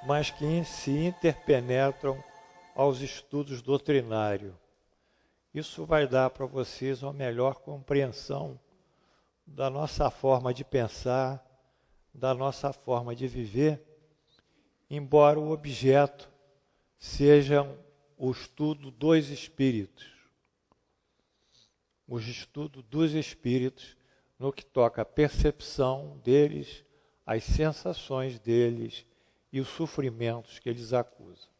mas que se interpenetram aos estudos doutrinários. Isso vai dar para vocês uma melhor compreensão da nossa forma de pensar, da nossa forma de viver, embora o objeto seja o estudo dos espíritos. O estudo dos espíritos no que toca à percepção deles, as sensações deles e os sofrimentos que eles acusam.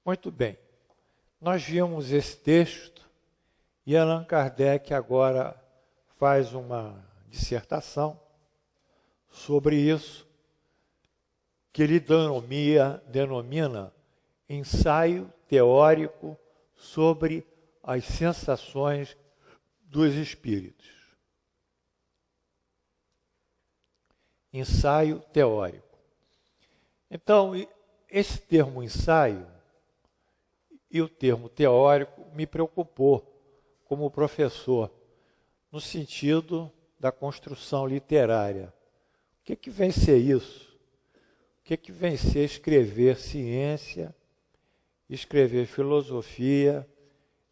Muito bem, nós vimos esse texto e Allan Kardec agora faz uma dissertação sobre isso, que ele denomina ensaio teórico sobre as sensações dos espíritos. Ensaio teórico. Então, esse termo ensaio e o termo teórico me preocupou como professor, no sentido da construção literária. O que vem ser isso? O que vem ser escrever ciência, escrever filosofia,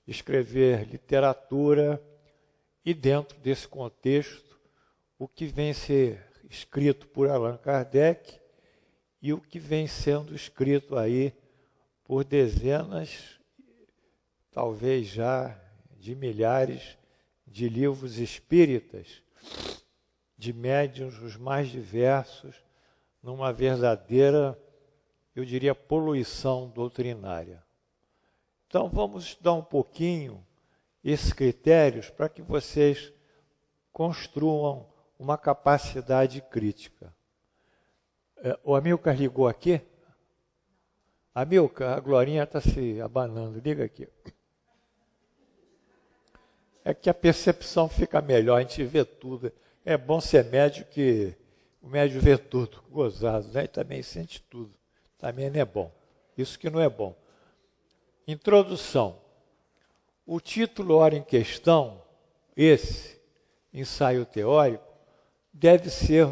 escrever literatura e, dentro desse contexto, o que vem ser escrito por Allan Kardec e o que vem sendo escrito aí por dezenas, talvez já de milhares de livros espíritas, de médiuns os mais diversos, numa verdadeira, eu diria, poluição doutrinária. Então, vamos estudar um pouquinho esses critérios para que vocês construam uma capacidade crítica. O Amilcar ligou aqui? Amilcar, a Glorinha está se abanando, liga aqui. É que a percepção fica melhor, a gente vê tudo. É bom ser médico, que o médico vê tudo, gozado, né? E também sente tudo. Também não é bom. Isso que não é bom. Introdução. O título, ora em questão, esse, ensaio teórico, deve ser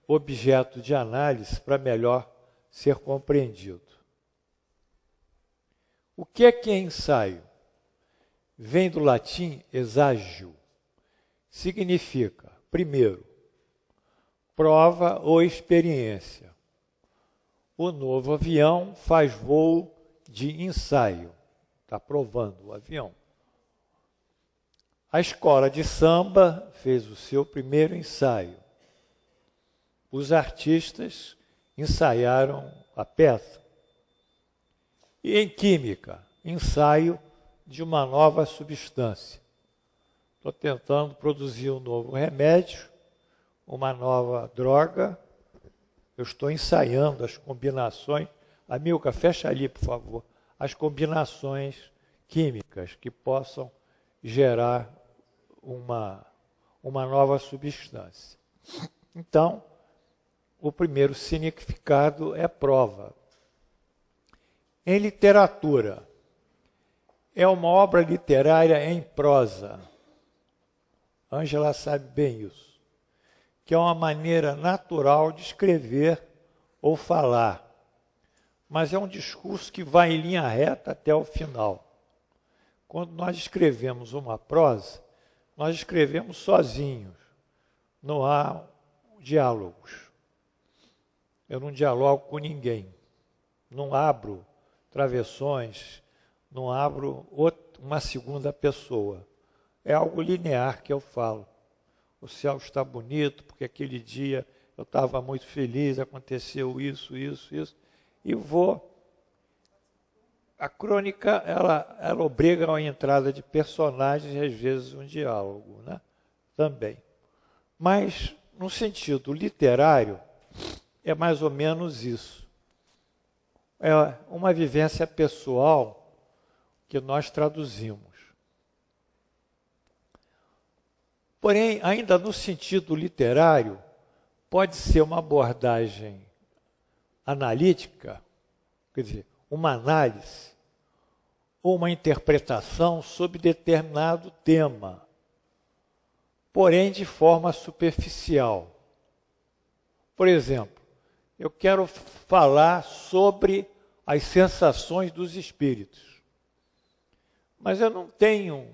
objeto de análise para melhor ser compreendido. O que é ensaio? Vem do latim exagio. Significa, primeiro, prova ou experiência. O novo avião faz voo de ensaio. Está provando o avião. A escola de samba fez o seu primeiro ensaio. Os artistas ensaiaram a peça. E em química, ensaio de uma nova substância. Estou tentando produzir um novo remédio, uma nova droga. Eu estou ensaiando as combinações. Amilcar, fecha ali, por favor. As combinações químicas que possam gerar uma nova substância. Então, o primeiro significado é prova. Em literatura, é uma obra literária em prosa. Ângela sabe bem isso. Que é uma maneira natural de escrever ou falar. Mas é um discurso que vai em linha reta até o final. Quando nós escrevemos uma prosa, nós escrevemos sozinhos. Não há diálogos. Eu não dialogo com ninguém. Não abro travessões, não abro uma segunda pessoa. É algo linear que eu falo. O céu está bonito, porque aquele dia eu estava muito feliz, aconteceu isso, e vou. A crônica, ela obriga a entrada de personagens e às vezes um diálogo, né? Também. Mas, no sentido literário, é mais ou menos isso. É uma vivência pessoal que nós traduzimos. Porém, ainda no sentido literário, pode ser uma abordagem analítica, quer dizer, uma análise ou uma interpretação sobre determinado tema. porém de forma superficial. Por exemplo, eu quero falar sobre as sensações dos espíritos, mas eu não tenho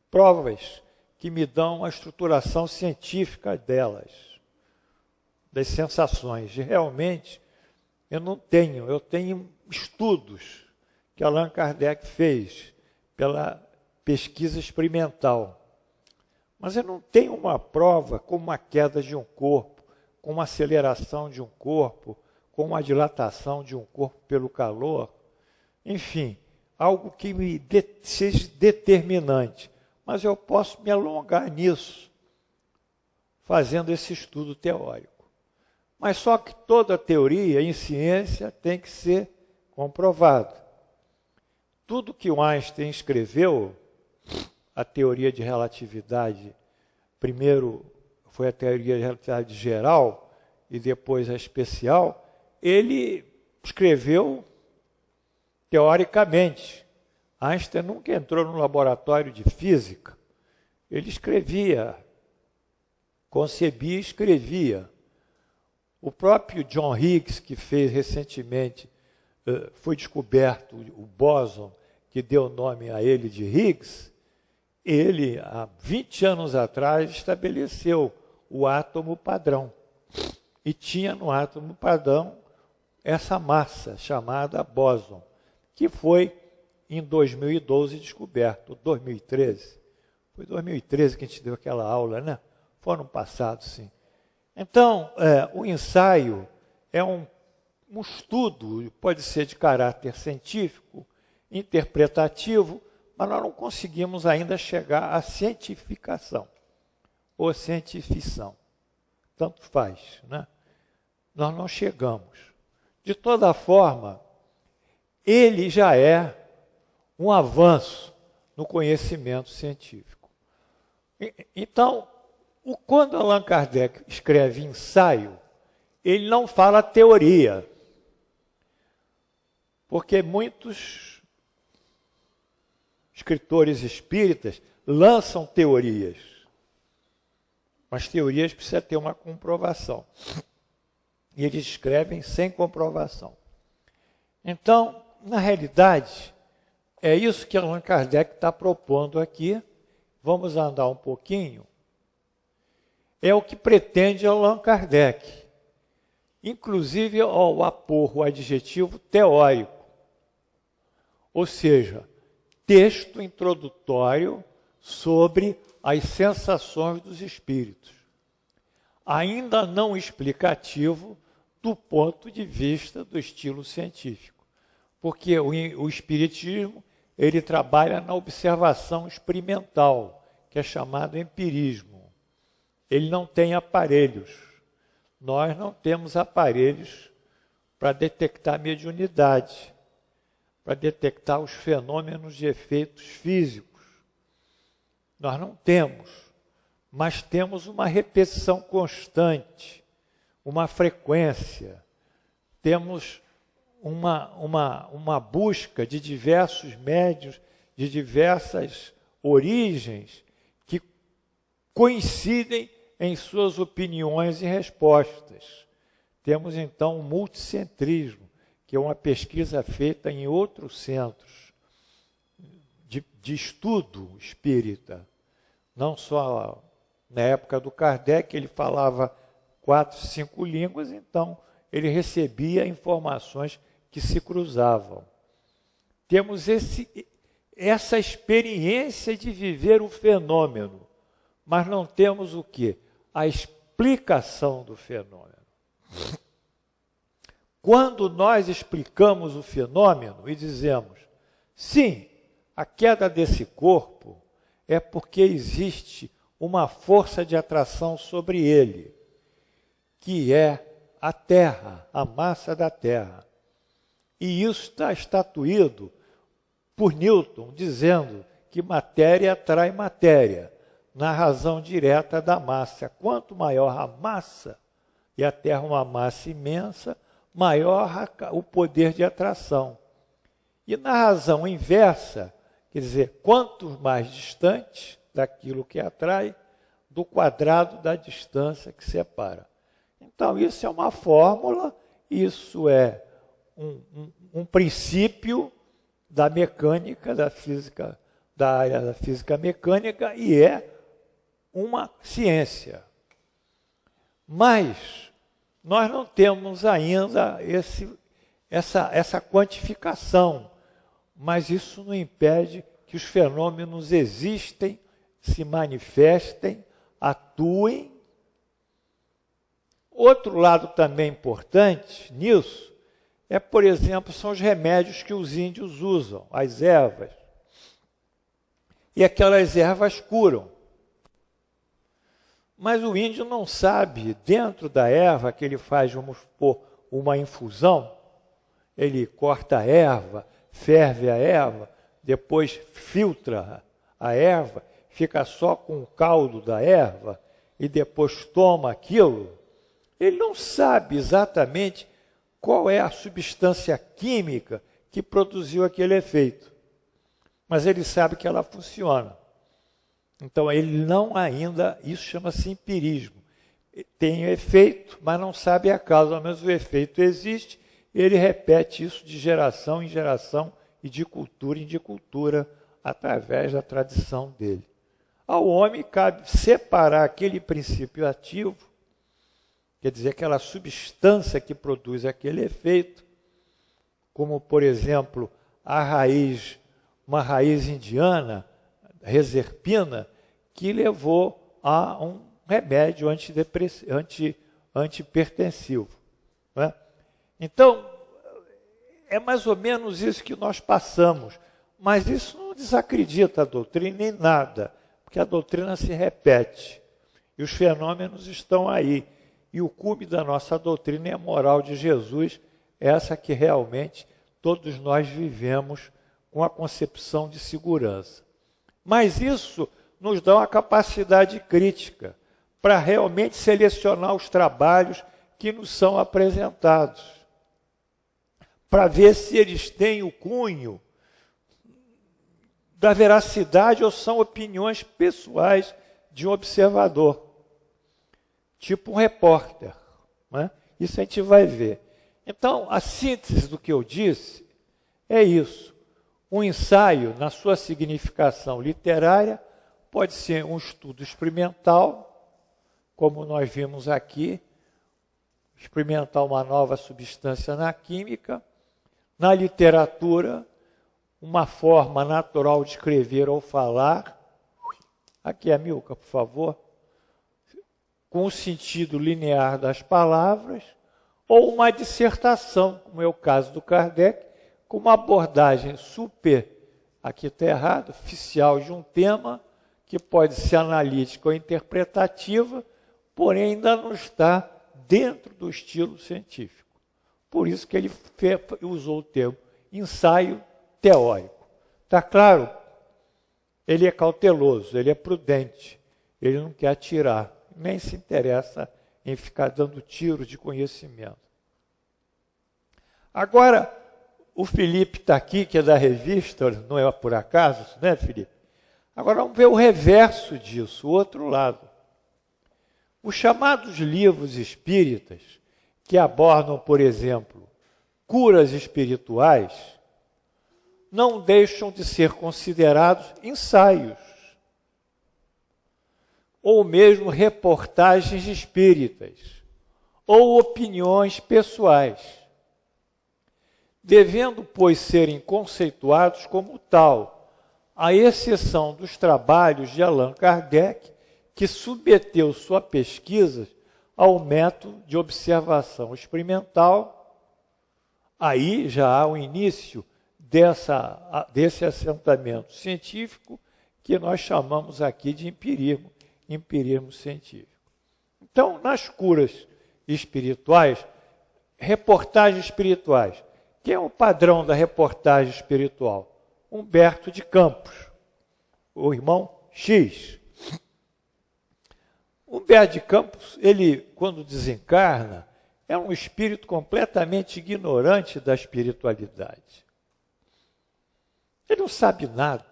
provas que me dão a estruturação científica delas, das sensações. Realmente, eu não tenho. Eu tenho estudos que Allan Kardec fez pela pesquisa experimental. Mas eu não tenho uma prova como a queda de um corpo, como a aceleração de um corpo, como a dilatação de um corpo pelo calor. Enfim, algo que seja determinante. Mas eu posso me alongar nisso, fazendo esse estudo teórico. Mas só que toda teoria em ciência tem que ser comprovada. Tudo que o Einstein escreveu, a teoria de relatividade, primeiro foi a teoria de relatividade geral e depois a especial, ele escreveu teoricamente. Einstein nunca entrou no laboratório de física. Ele escrevia, concebia e escrevia. O próprio John Higgs, que fez recentemente, foi descoberto o bóson, que deu nome a ele de Higgs, ele, há 20 anos atrás, estabeleceu o átomo padrão. E tinha no átomo padrão essa massa chamada bóson, que foi em 2012 descoberto, 2013. Foi 2013 que a gente deu aquela aula, né? Foi ano passado, sim. Então, o ensaio é um estudo, pode ser de caráter científico, interpretativo, mas nós não conseguimos ainda chegar à cientificação ou cientificação. Tanto faz, né? Nós não chegamos. De toda forma, ele já é um avanço no conhecimento científico. Então, quando Allan Kardec escreve ensaio, ele não fala teoria, porque muitos escritores espíritas lançam teorias, mas teorias precisam ter uma comprovação. E eles escrevem sem comprovação. Então, na realidade, é isso que Allan Kardec está propondo aqui. Vamos andar um pouquinho. É o que pretende Allan Kardec. Inclusive ao apor o adjetivo teórico. Ou seja, texto introdutório sobre as sensações dos espíritos. Ainda não explicativo do ponto de vista do estilo científico. Porque o espiritismo, ele trabalha na observação experimental, que é chamado empirismo. Ele não tem aparelhos. Nós não temos aparelhos para detectar mediunidade, para detectar os fenômenos de efeitos físicos. Nós não temos, mas temos uma repetição constante, uma frequência. Temos uma busca de diversos médiuns, de diversas origens, que coincidem em suas opiniões e respostas. Temos, então, um multicentrismo, que é uma pesquisa feita em outros centros de estudo espírita. Não só na época do Kardec, ele falava 4, 5 línguas, então ele recebia informações que se cruzavam. Temos essa experiência de viver o fenômeno, mas não temos o quê? A explicação do fenômeno. Quando nós explicamos o fenômeno e dizemos, sim, a queda desse corpo é porque existe uma força de atração sobre ele, que é a Terra, a massa da Terra. E isso está estatuído por Newton, dizendo que matéria atrai matéria, na razão direta da massa. Quanto maior a massa, e a Terra é uma massa imensa, maior o poder de atração. E na razão inversa, quer dizer, quanto mais distante, daquilo que atrai do quadrado da distância que separa. Então, isso é uma fórmula, isso é um princípio da mecânica, da física, da área da física mecânica, e é uma ciência. Mas nós não temos ainda essa quantificação, mas isso não impede que os fenômenos existem, se manifestem, atuem. Outro lado também importante nisso é, por exemplo, são os remédios que os índios usam, as ervas. E aquelas ervas curam. Mas o índio não sabe, dentro da erva que ele faz, vamos supor, uma infusão, ele corta a erva, ferve a erva, depois filtra a erva, fica só com o caldo da erva e depois toma aquilo. Ele não sabe exatamente qual é a substância química que produziu aquele efeito, mas ele sabe que ela funciona. Então, ele não ainda, isso chama-se empirismo. Tem efeito, mas não sabe a causa, mas o efeito existe, e ele repete isso de geração em geração e de cultura em cultura, através da tradição dele. Ao homem cabe separar aquele princípio ativo, quer dizer, aquela substância que produz aquele efeito, como, por exemplo, uma raiz indiana, reserpina, que levou a um remédio antihipertensivo. Né? Então, é mais ou menos isso que nós passamos, mas isso não desacredita a doutrina em nada, porque a doutrina se repete, e os fenômenos estão aí. E o cume da nossa doutrina é a moral de Jesus, essa que realmente todos nós vivemos com a concepção de segurança. Mas isso nos dá uma capacidade crítica para realmente selecionar os trabalhos que nos são apresentados, para ver se eles têm o cunho da veracidade ou são opiniões pessoais de um observador, tipo um repórter. Né? Isso a gente vai ver. Então, a síntese do que eu disse é isso. Um ensaio, na sua significação literária, pode ser um estudo experimental, como nós vimos aqui, experimentar uma nova substância na química. Na literatura, uma forma natural de escrever ou falar. Aqui, Amilcar, por favor. Com o sentido linear das palavras, ou uma dissertação, como é o caso do Kardec, com uma abordagem aqui está errado, oficial de um tema, que pode ser analítica ou interpretativa, porém ainda não está dentro do estilo científico. Por isso que ele usou o termo ensaio teórico. Está claro? Ele é cauteloso, ele é prudente, ele não quer atirar, nem se interessa em ficar dando tiros de conhecimento. Agora, o Felipe está aqui, que é da revista, não é por acaso, né, Felipe? Agora vamos ver o reverso disso, o outro lado. Os chamados livros espíritas, que abordam, por exemplo, curas espirituais, não deixam de ser considerados ensaios, ou mesmo reportagens espíritas, ou opiniões pessoais, devendo, pois, serem conceituados como tal, à exceção dos trabalhos de Allan Kardec, que submeteu sua pesquisa ao método de observação experimental. Aí já há o início desse assentamento científico que nós chamamos aqui de empirismo científico. Então, nas curas espirituais, reportagens espirituais, quem é o padrão da reportagem espiritual? Humberto de Campos, o irmão X. Humberto de Campos, ele, quando desencarna, é um espírito completamente ignorante da espiritualidade. Ele não sabe nada.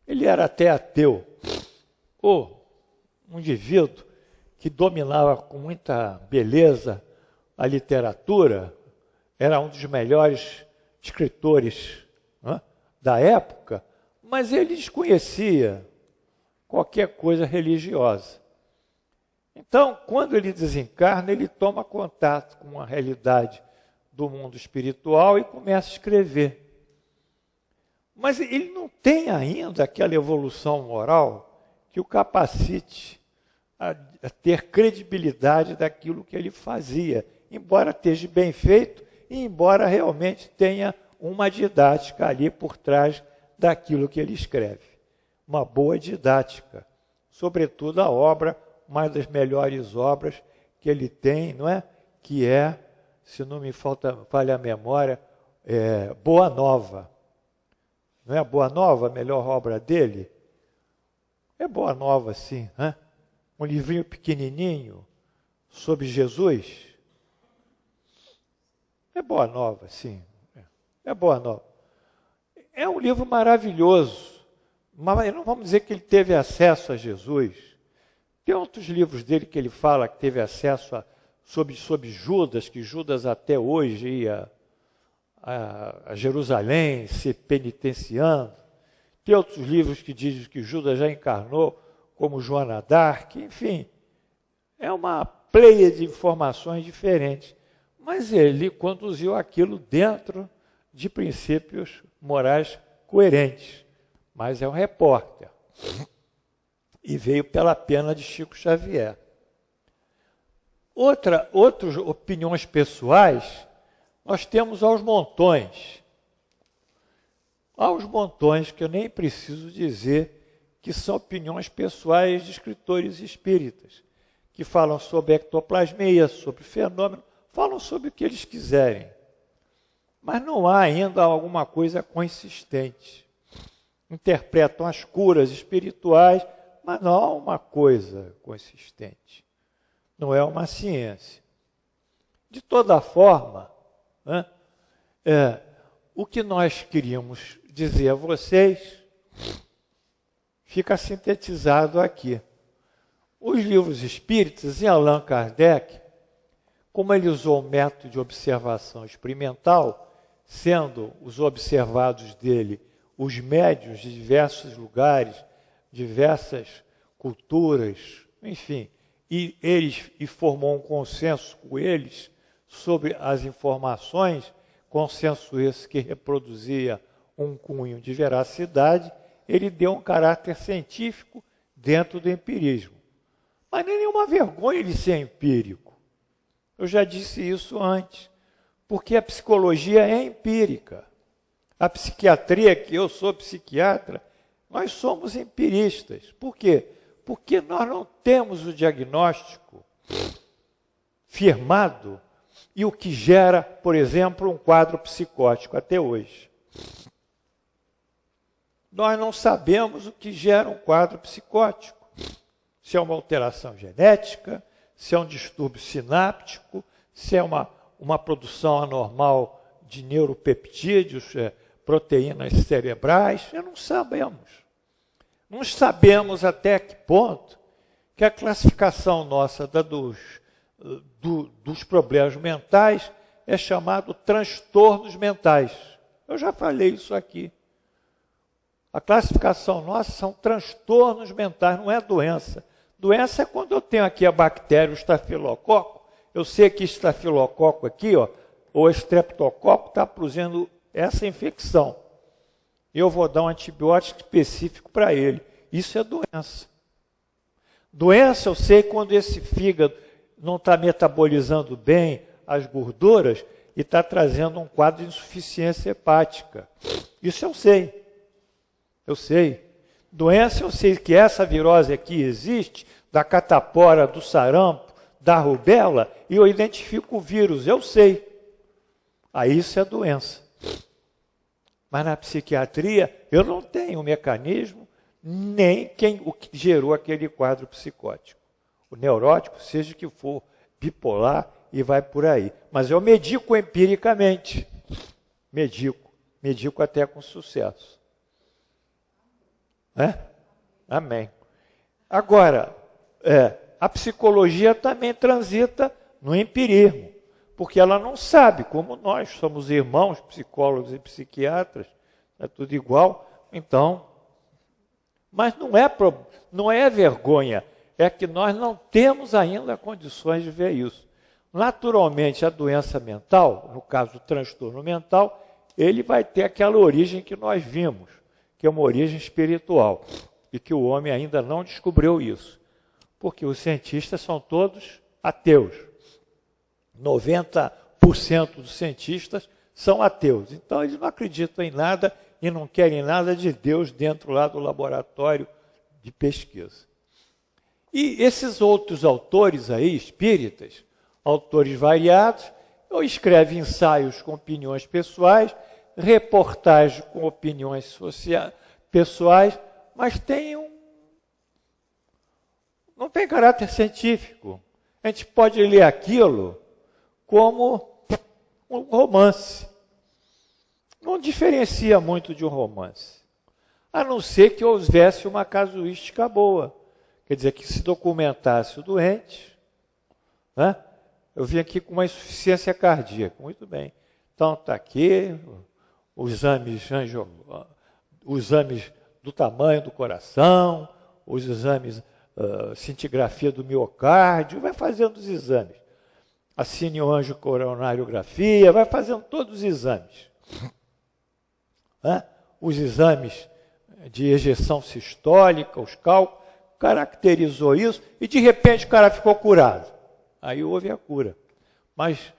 Ele era até ateu. um indivíduo que dominava com muita beleza a literatura, era um dos melhores escritores, né, da época, mas ele desconhecia qualquer coisa religiosa. Então, quando ele desencarna, ele toma contato com a realidade do mundo espiritual e começa a escrever. Mas ele não tem ainda aquela evolução moral que o capacite a ter credibilidade daquilo que ele fazia, embora esteja bem feito e embora realmente tenha uma didática ali por trás daquilo que ele escreve. Uma boa didática, sobretudo a obra, uma das melhores obras que ele tem, não é? Que é, se não me falha a memória, Boa Nova. Não é Boa Nova a melhor obra dele? É Boa Nova, sim. Né? Um livrinho pequenininho sobre Jesus. É Boa Nova, sim. É Boa Nova. É um livro maravilhoso, mas não vamos dizer que ele teve acesso a Jesus. Tem outros livros dele que ele fala que teve acesso sobre Judas, que Judas até hoje ia a Jerusalém se penitenciando. Tem outros livros que dizem que Judas já encarnou como Joana d'Arc, enfim. É uma pleia de informações diferentes. Mas ele conduziu aquilo dentro de princípios morais coerentes. Mas é um repórter. E veio pela pena de Chico Xavier. Outras opiniões pessoais, nós temos aos montões. Aos montões, que eu nem preciso dizer que são opiniões pessoais de escritores espíritas, que falam sobre ectoplasmia, sobre fenômeno, falam sobre o que eles quiserem. Mas não há ainda alguma coisa consistente. Interpretam as curas espirituais, mas não há uma coisa consistente. Não é uma ciência. De toda forma, né, o que nós queríamos dizer a vocês fica sintetizado aqui. Os livros espíritas, em Allan Kardec, como ele usou o método de observação experimental, sendo os observados dele os médiuns de diversos lugares, diversas culturas, enfim, e formou um consenso com eles sobre as informações, consenso esse que reproduzia um cunho de veracidade, ele deu um caráter científico dentro do empirismo. Mas nem nenhuma vergonha de ser empírico. Eu já disse isso antes, porque a psicologia é empírica. A psiquiatria, que eu sou psiquiatra, nós somos empiristas. Por quê? Porque nós não temos o diagnóstico firmado e o que gera, por exemplo, um quadro psicótico até hoje. Nós não sabemos o que gera um quadro psicótico. Se é uma alteração genética, se é um distúrbio sináptico, se é uma produção anormal de neuropeptídeos, proteínas cerebrais, não sabemos. Não sabemos até que ponto que a classificação nossa dos problemas mentais é chamado transtornos mentais. Eu já falei isso aqui. A classificação nossa são transtornos mentais, não é doença. Doença é quando eu tenho aqui a bactéria, o estafilococo, eu sei que estafilococo aqui, ou estreptococo, está produzindo essa infecção. Eu vou dar um antibiótico específico para ele. Isso é doença. Doença eu sei quando esse fígado não está metabolizando bem as gorduras e está trazendo um quadro de insuficiência hepática. Isso eu sei. Eu sei. Doença eu sei que essa virose aqui existe, da catapora, do sarampo, da rubéola, e eu identifico o vírus, eu sei. Aí isso é doença. Mas na psiquiatria, eu não tenho o mecanismo, nem o que gerou aquele quadro psicótico. O neurótico, seja que for, bipolar, e vai por aí. Mas eu medico empiricamente. Medico até com sucesso. Amém. Agora, a psicologia também transita no empirismo, porque ela não sabe, como nós somos irmãos, psicólogos e psiquiatras, é tudo igual, então, mas não é vergonha, é que nós não temos ainda condições de ver isso. Naturalmente, a doença mental, no caso do transtorno mental, ele vai ter aquela origem que nós vimos, que é uma origem espiritual, e que o homem ainda não descobriu isso, porque os cientistas são todos ateus. 90% dos cientistas são ateus, então eles não acreditam em nada e não querem nada de Deus dentro lá do laboratório de pesquisa. E esses outros autores aí, espíritas, autores variados, ou escrevem ensaios com opiniões pessoais, reportagens com opiniões pessoais, mas não tem caráter científico. A gente pode ler aquilo como um romance. Não diferencia muito de um romance, a não ser que houvesse uma casuística boa. Quer dizer, que se documentasse o doente, né? Eu vim aqui com uma insuficiência cardíaca, muito bem. Então está aqui os exames do tamanho do coração, os exames, cintigrafia do miocárdio, vai fazendo os exames. A cineoangicoronariografia, vai fazendo todos os exames. Os exames de ejeção sistólica, os cálculos, caracterizou isso e de repente o cara ficou curado. Aí houve a cura. Mas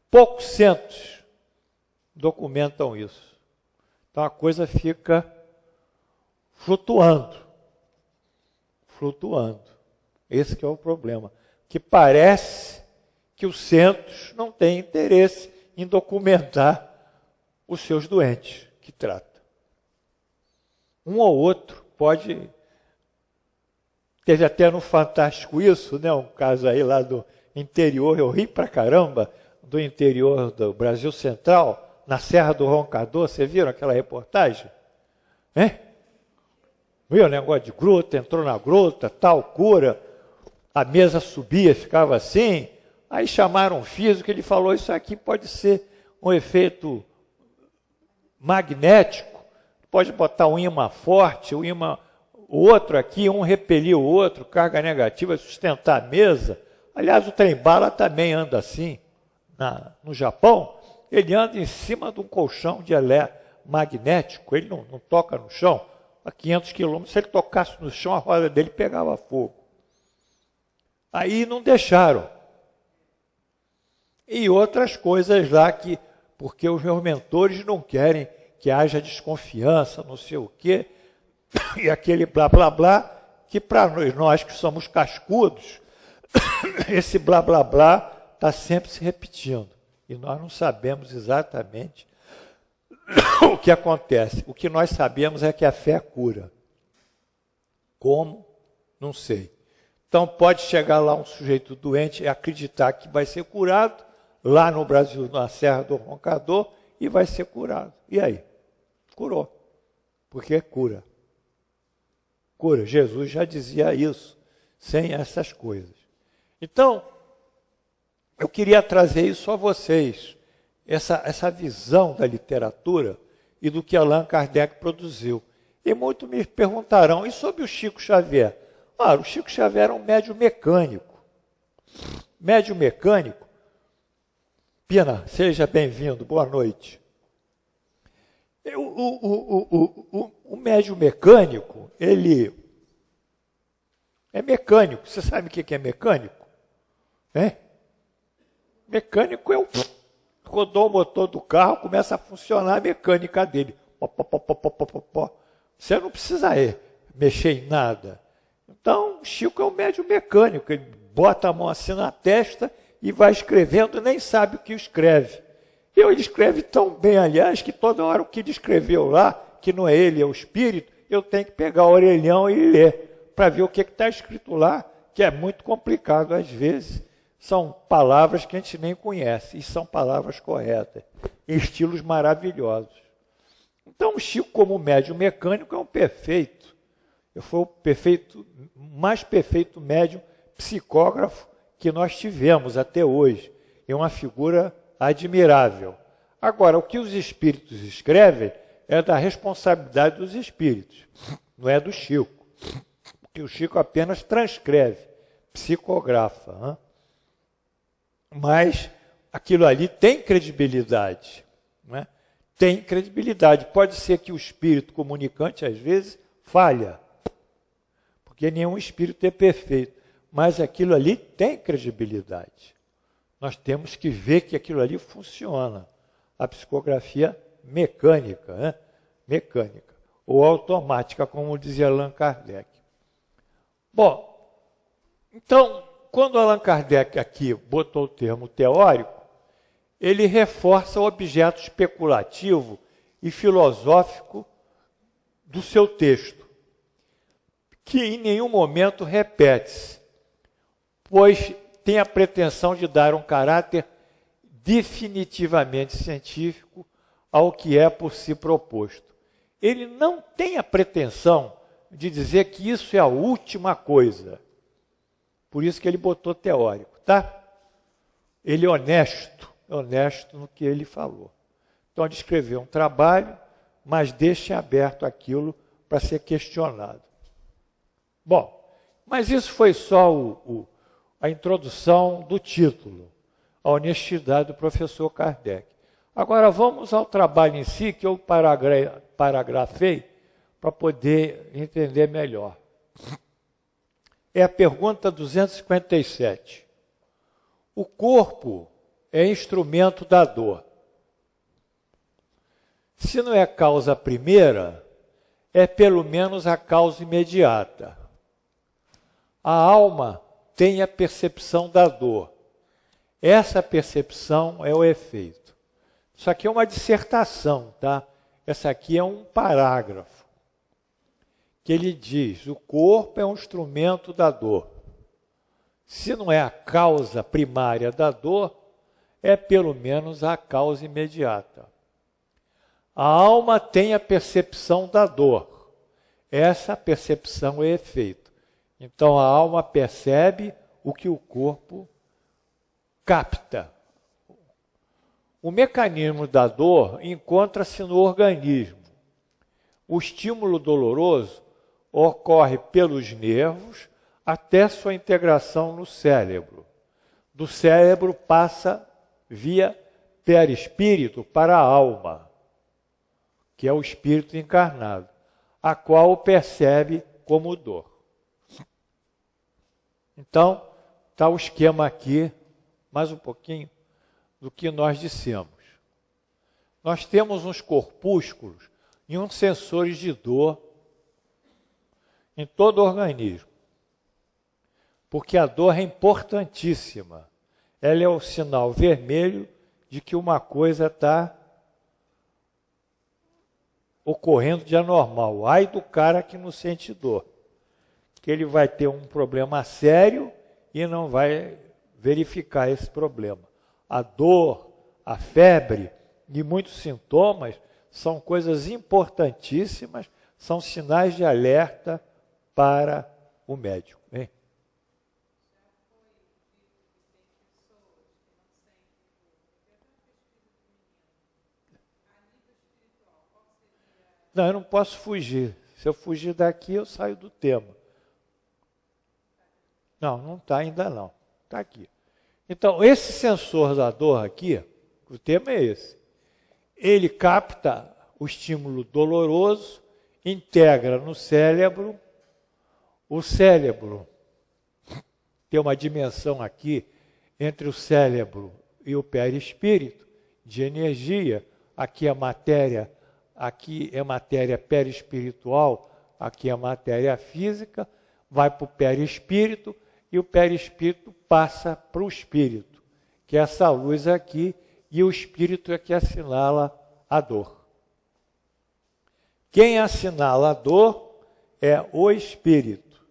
poucos centros documentam isso. Então a coisa fica flutuando. Esse que é o problema. Que parece que os centros não têm interesse em documentar os seus doentes que tratam. Um ou outro pode... Teve até no Fantástico isso, né? Um caso aí lá do interior, eu ri pra caramba, do interior do Brasil Central, na Serra do Roncador, vocês viram aquela reportagem? Viu o negócio de gruta, entrou na gruta, tal, cura, a mesa subia, ficava assim, aí chamaram um físico, ele falou, isso aqui pode ser um efeito magnético, pode botar um ímã forte, o outro aqui, um repelir o outro, carga negativa, sustentar a mesa. Aliás, o trem-bala também anda assim. No Japão, ele anda em cima de um colchão de magnético, ele não toca no chão. A 500 quilômetros, se ele tocasse no chão, a roda dele pegava fogo. Aí não deixaram. E outras coisas lá porque os meus mentores não querem que haja desconfiança, não sei o quê, e aquele blá, blá, blá, que para nós que somos cascudos, esse blá, blá, blá está sempre se repetindo. E nós não sabemos exatamente o que acontece. O que nós sabemos é que a fé cura. Como? Não sei. Então pode chegar lá um sujeito doente e acreditar que vai ser curado, lá no Brasil, na Serra do Roncador, e vai ser curado. E aí? Curou. Porque cura. Cura. Jesus já dizia isso, sem essas coisas. Então, eu queria trazer isso a vocês, essa visão da literatura e do que Allan Kardec produziu. E muitos me perguntarão, e sobre o Chico Xavier? O Chico Xavier era um médium mecânico. Médium mecânico. Pina, seja bem-vindo, boa noite. O médium mecânico, ele é mecânico. Você sabe o que é mecânico? Mecânico é rodou o motor do carro, começa a funcionar a mecânica dele. Você não precisa mexer em nada. Então, o Chico é um médium mecânico. Ele bota a mão assim na testa e vai escrevendo, nem sabe o que escreve. Ele escreve tão bem, aliás, que toda hora o que ele escreveu lá, que não é ele, é o espírito, eu tenho que pegar o orelhão e ler, para ver o que está escrito lá, que é muito complicado às vezes. São palavras que a gente nem conhece, e são palavras corretas, em estilos maravilhosos. Então, o Chico, como médium mecânico, é um perfeito. Foi o mais perfeito médium psicógrafo que nós tivemos até hoje. É uma figura admirável. Agora, o que os espíritos escrevem é da responsabilidade dos espíritos, não é do Chico. Porque o Chico apenas transcreve, psicografa. Hein? Mas aquilo ali tem credibilidade. Não é? Tem credibilidade. Pode ser que o espírito comunicante, às vezes, falha. Porque nenhum espírito é perfeito. Mas aquilo ali tem credibilidade. Nós temos que ver que aquilo ali funciona. A psicografia mecânica, né? Mecânica. Ou automática, como dizia Allan Kardec. Bom, então, quando Allan Kardec aqui botou o termo teórico, ele reforça o objeto especulativo e filosófico do seu texto, que em nenhum momento repete-se, pois tem a pretensão de dar um caráter definitivamente científico ao que é por si proposto. Ele não tem a pretensão de dizer que isso é a última coisa. Por isso que ele botou teórico, tá? Ele é honesto no que ele falou. Então, ele escreveu um trabalho, mas deixa aberto aquilo para ser questionado. Bom, mas isso foi só a introdução do título, a honestidade do professor Kardec. Agora vamos ao trabalho em si, que eu paragrafei para poder entender melhor. É a pergunta 257. O corpo é instrumento da dor. Se não é a causa primeira, é pelo menos a causa imediata. A alma tem a percepção da dor. Essa percepção é o efeito. Isso aqui é uma dissertação, tá? Essa aqui é um parágrafo. Que ele diz, o corpo é um instrumento da dor. Se não é a causa primária da dor, é pelo menos a causa imediata. A alma tem a percepção da dor. Essa percepção é efeito. Então a alma percebe o que o corpo capta. O mecanismo da dor encontra-se no organismo. O estímulo doloroso ocorre pelos nervos até sua integração no cérebro. Do cérebro passa via perispírito para a alma, que é o espírito encarnado, a qual o percebe como dor. Então, está o esquema aqui, mais um pouquinho, do que nós dissemos. Nós temos uns corpúsculos e uns sensores de dor em todo o organismo. Porque a dor é importantíssima. Ela é o sinal vermelho de que uma coisa está ocorrendo de anormal. Ai do cara que não sente dor. Que ele vai ter um problema sério e não vai verificar esse problema. A dor, a febre e muitos sintomas são coisas importantíssimas, são sinais de alerta para o médico. Hein? Não, eu não posso fugir. Se eu fugir daqui, eu saio do tema. Não está ainda não. Está aqui. Então, esse sensor da dor aqui, o tema é esse. Ele capta o estímulo doloroso, integra no cérebro. O cérebro tem uma dimensão aqui entre o cérebro e o perispírito de energia. Aqui é matéria perispiritual, aqui é matéria física, vai para o perispírito e o perispírito passa para o espírito, que é essa luz aqui, e o espírito é que assinala a dor. Quem assinala a dor é o espírito.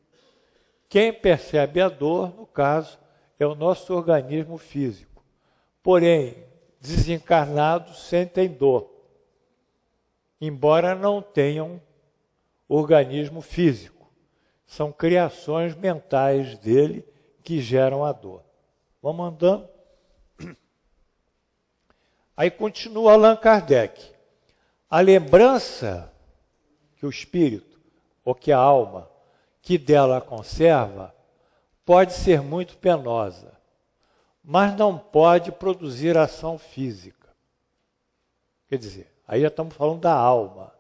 Quem percebe a dor, no caso, é o nosso organismo físico. Porém, desencarnados sentem dor, embora não tenham organismo físico. São criações mentais dele que geram a dor. Vamos andando. Aí continua Allan Kardec. A lembrança que o espírito, ou que a alma, que dela conserva, pode ser muito penosa, mas não pode produzir ação física. Quer dizer, aí já estamos falando da alma.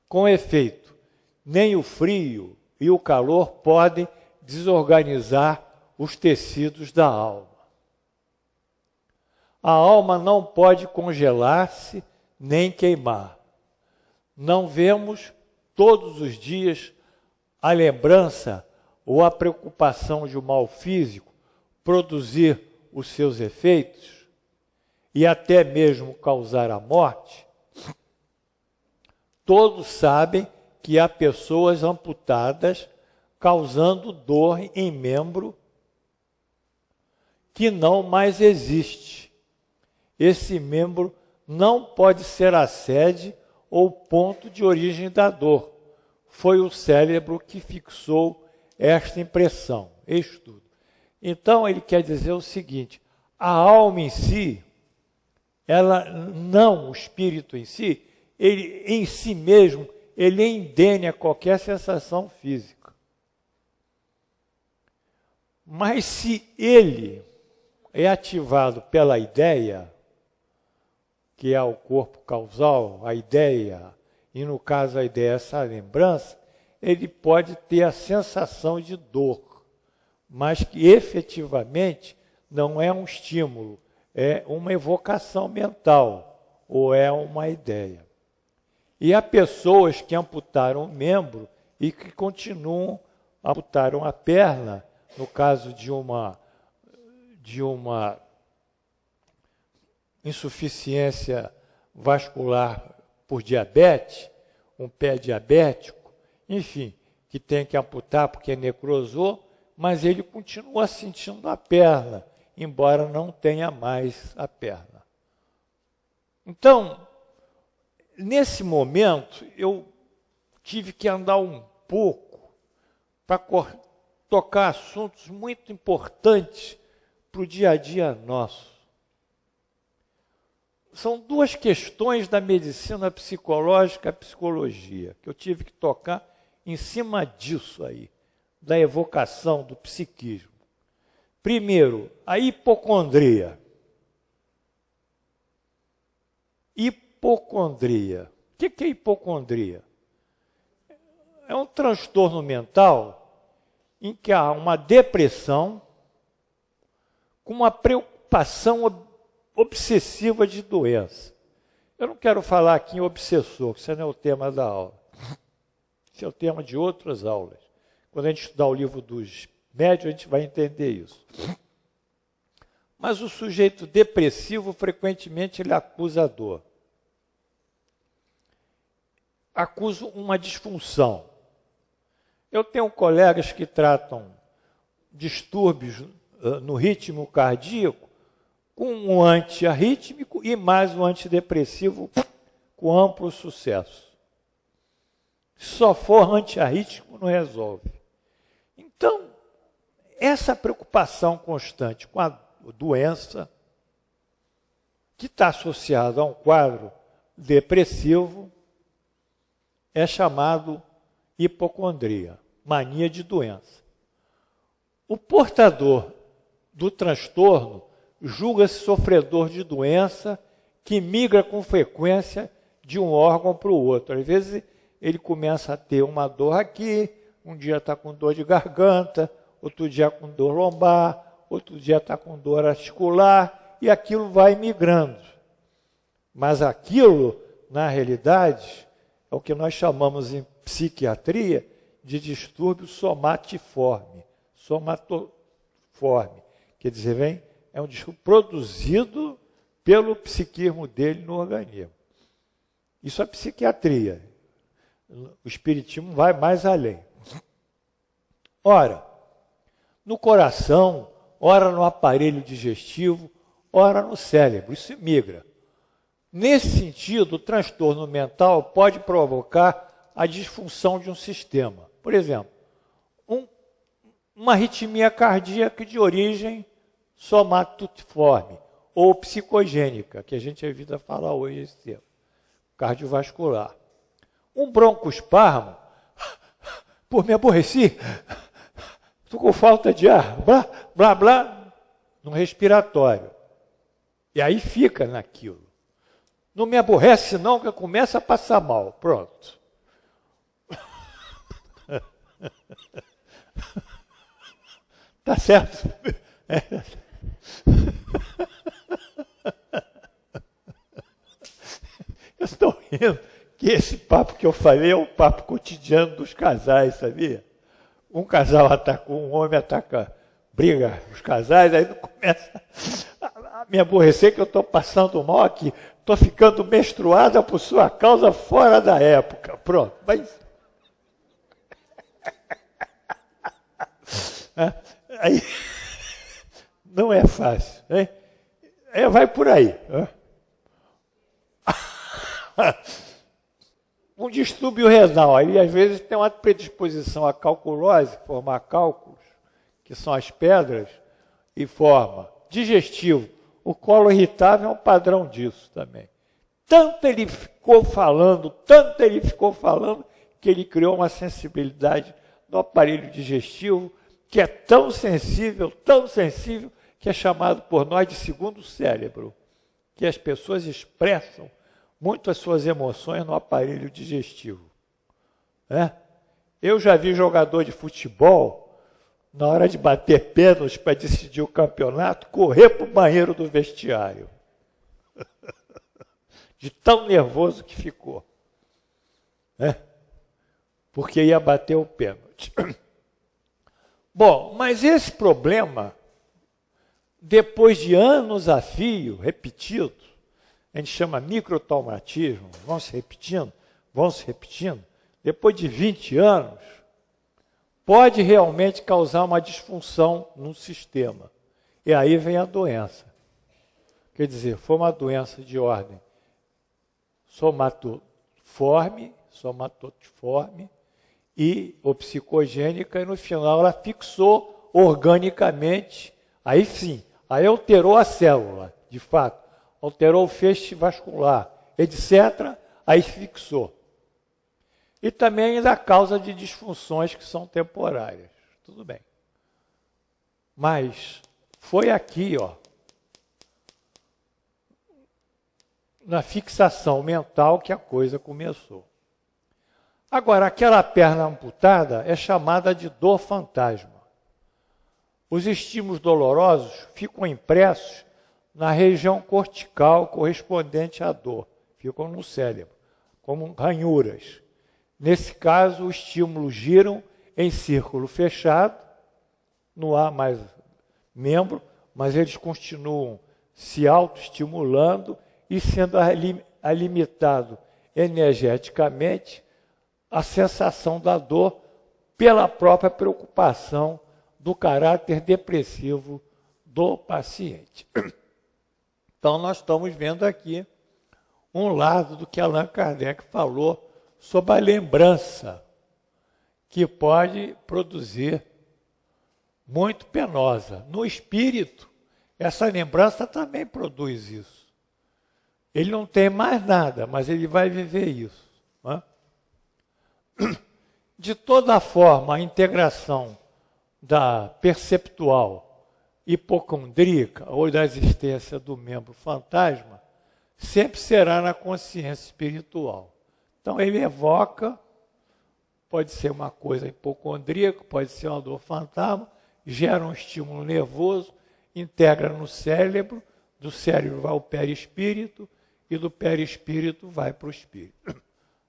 Com efeito, nem o frio e o calor podem desorganizar os tecidos da alma. A alma não pode congelar-se nem queimar. Não vemos todos os dias a lembrança ou a preocupação de um mal físico produzir os seus efeitos e até mesmo causar a morte? Todos sabem que há pessoas amputadas causando dor em membro que não mais existe. Esse membro não pode ser a sede ou ponto de origem da dor. Foi o cérebro que fixou esta impressão. Estudo. Então, ele quer dizer o seguinte, a alma em si, ela não, o espírito em si, ele em si mesmo, ele é indene a qualquer sensação física. Mas se ele é ativado pela ideia, que é o corpo causal, a ideia, e no caso a ideia é essa lembrança, ele pode ter a sensação de dor, mas que efetivamente não é um estímulo, é uma evocação mental, ou é uma ideia. E há pessoas que amputaram o membro e que continuam, amputaram a perna, no caso de uma insuficiência vascular por diabetes, um pé diabético, enfim, que tem que amputar porque necrosou, mas ele continua sentindo a perna, embora não tenha mais a perna. Então, nesse momento, eu tive que andar um pouco para tocar assuntos muito importantes para o dia a dia nosso. São duas questões da medicina psicológica, a psicologia, que eu tive que tocar em cima disso aí, da evocação do psiquismo. Primeiro, a hipocondria. Hipocondria. O que é hipocondria? É um transtorno mental em que há uma depressão com uma preocupação obsessiva de doença. Eu não quero falar aqui em obsessor, que isso não é o tema da aula. Isso é o tema de outras aulas. Quando a gente estudar o livro dos médiuns, a gente vai entender isso. Mas o sujeito depressivo, frequentemente, ele acusa a dor. Acusa uma disfunção. Eu tenho colegas que tratam distúrbios no ritmo cardíaco com um antiarrítmico e mais um antidepressivo com amplo sucesso. Se só for antiarrítmico, não resolve. Então, essa preocupação constante com a doença, que está associada a um quadro depressivo, é chamado hipocondria, mania de doença. O portador do transtorno julga-se sofredor de doença que migra com frequência de um órgão para o outro. Às vezes ele começa a ter uma dor aqui, um dia está com dor de garganta, outro dia com dor lombar, outro dia está com dor articular, e aquilo vai migrando. Mas aquilo, na realidade, é o que nós chamamos em psiquiatria de distúrbio somatiforme. Somatoforme. Quer dizer, é um distúrbio produzido pelo psiquismo dele no organismo. Isso é psiquiatria. O espiritismo vai mais além. Ora, no coração, ora no aparelho digestivo, ora no cérebro. Isso migra. Nesse sentido, o transtorno mental pode provocar a disfunção de um sistema. Por exemplo, uma arritmia cardíaca de origem somatutiforme ou psicogênica, que a gente evita falar hoje esse termo, cardiovascular. Um broncoespasmo, pô, me aborreci, estou com falta de ar, blá, blá, blá, no respiratório. E aí fica naquilo. Não me aborrece não, que começa a passar mal. Pronto. Tá certo? Eu estou rindo que esse papo que eu falei é o papo cotidiano dos casais, sabia? Um casal ataca, um homem ataca, briga os casais, aí começa a me aborrecer que eu estou passando mal aqui. Estou ficando menstruada por sua causa fora da época. Pronto. Mas... aí... não é fácil. Hein? Vai por aí. Um distúrbio renal. Aí, às vezes, tem uma predisposição à calculose, formar cálculos, que são as pedras, e forma. Digestivo. O colo irritável é um padrão disso também. Tanto ele ficou falando, que ele criou uma sensibilidade no aparelho digestivo, que é tão sensível, que é chamado por nós de segundo cérebro, que as pessoas expressam muito as suas emoções no aparelho digestivo. Eu já vi jogador de futebol, na hora de bater pênalti para decidir o campeonato, correr para o banheiro do vestiário. De tão nervoso que ficou. Porque ia bater o pênalti. Bom, mas esse problema, depois de anos a fio, repetido, a gente chama microtraumatismo, vão se repetindo, depois de 20 anos, pode realmente causar uma disfunção no sistema. E aí vem a doença. Quer dizer, foi uma doença de ordem somatotiforme ou psicogênica, e no final ela fixou organicamente, aí sim, aí alterou a célula, de fato, alterou o feixe vascular, etc., aí fixou. E também ainda a causa de disfunções que são temporárias. Tudo bem. Mas foi aqui, na fixação mental, que a coisa começou. Agora, aquela perna amputada é chamada de dor fantasma. Os estímulos dolorosos ficam impressos na região cortical correspondente à dor. Ficam no cérebro, como ranhuras. Nesse caso, os estímulos giram em círculo fechado, não há mais membro, mas eles continuam se autoestimulando e sendo alimentado energeticamente a sensação da dor pela própria preocupação do caráter depressivo do paciente. Então, nós estamos vendo aqui um lado do que Allan Kardec falou sobre a lembrança, que pode produzir muito penosa. No espírito, essa lembrança também produz isso. Ele não tem mais nada, mas ele vai viver isso. De toda forma, a integração da perceptual hipocondríaca ou da existência do membro fantasma sempre será na consciência espiritual. Então, ele evoca, pode ser uma coisa hipocondríaca, pode ser uma dor fantasma, gera um estímulo nervoso, integra no cérebro, do cérebro vai ao perispírito, e do perispírito vai para o espírito.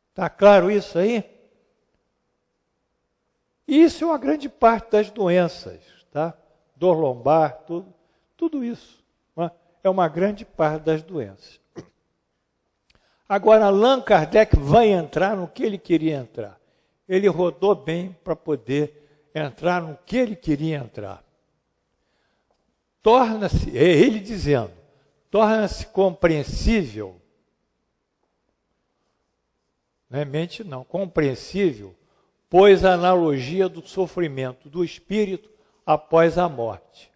Está claro isso aí? Isso é uma grande parte das doenças, tá? Dor lombar, tudo isso. É uma grande parte das doenças. Agora, Allan Kardec vai entrar no que ele queria entrar. Ele rodou bem para poder entrar no que ele queria entrar. Torna-se, é ele dizendo, torna-se compreensível, não é mente não, compreensível, pois a analogia do sofrimento do espírito após a morte.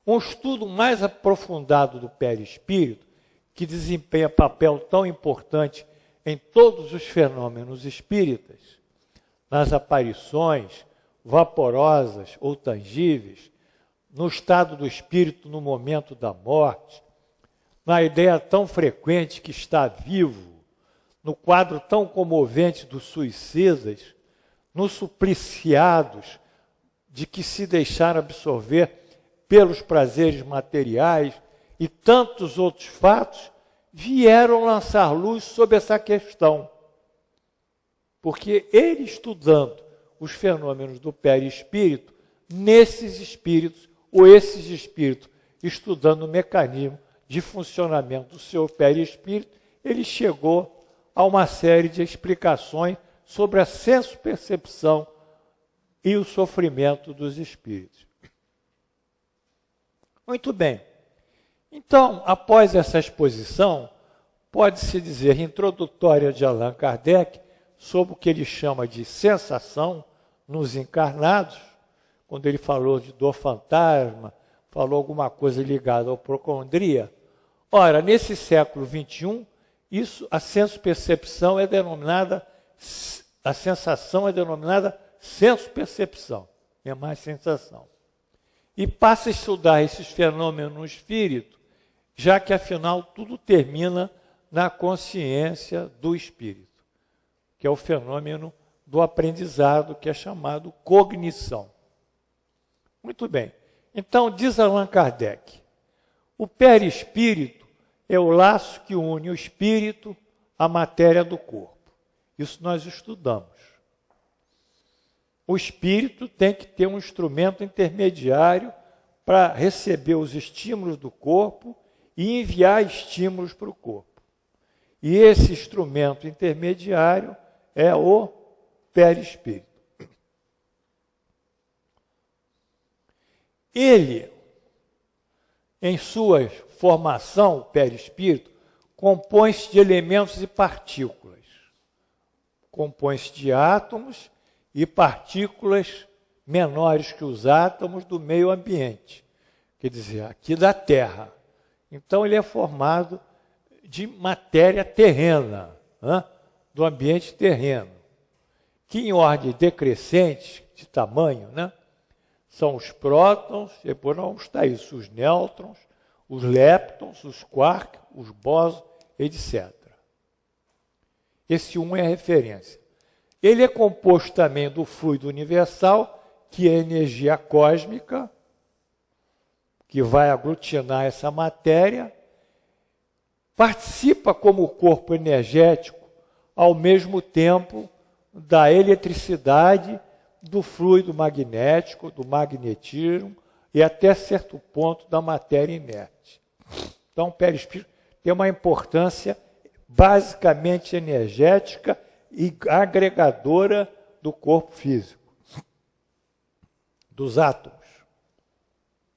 Um estudo mais aprofundado do perispírito, que desempenha papel tão importante em todos os fenômenos espíritas, nas aparições vaporosas ou tangíveis, no estado do espírito no momento da morte, na ideia tão frequente que está vivo, no quadro tão comovente dos suicidas, nos supliciados de que se deixaram absorver pelos prazeres materiais e tantos outros fatos, vieram lançar luz sobre essa questão. Porque ele, estudando os fenômenos do perispírito, nesses espíritos, ou esses espíritos, estudando o mecanismo de funcionamento do seu perispírito, ele chegou a uma série de explicações sobre a senso-percepção e o sofrimento dos espíritos. Muito bem. Então, após essa exposição, pode-se dizer introdutória de Allan Kardec sobre o que ele chama de sensação nos encarnados, quando ele falou de dor fantasma, falou alguma coisa ligada ao hipocondria. Ora, nesse século XXI, a senso-percepção é denominada, a sensação é denominada senso-percepção, é mais sensação. E passa a estudar esses fenômenos no espírito, já que afinal tudo termina na consciência do espírito, que é o fenômeno do aprendizado, que é chamado cognição. Muito bem. Então, diz Allan Kardec, o perispírito é o laço que une o espírito à matéria do corpo. Isso nós estudamos. O espírito tem que ter um instrumento intermediário para receber os estímulos do corpo e enviar estímulos para o corpo. E esse instrumento intermediário é o perispírito. Ele, em sua formação, o perispírito, compõe-se de elementos e partículas. Compõe-se de átomos e partículas menores que os átomos do meio ambiente. Quer dizer, aqui da Terra. Então, ele é formado de matéria terrena, do ambiente terreno, que em ordem decrescente de tamanho, são os prótons, depois vamos estar isso, os nêutrons, os leptons, os quarks, os bósons, etc. Esse é a referência. Ele é composto também do fluido universal, que é a energia cósmica, que vai aglutinar essa matéria, participa como corpo energético, ao mesmo tempo da eletricidade, do fluido magnético, do magnetismo e até certo ponto da matéria inerte. Então, o perispírito tem uma importância basicamente energética e agregadora do corpo físico, dos átomos,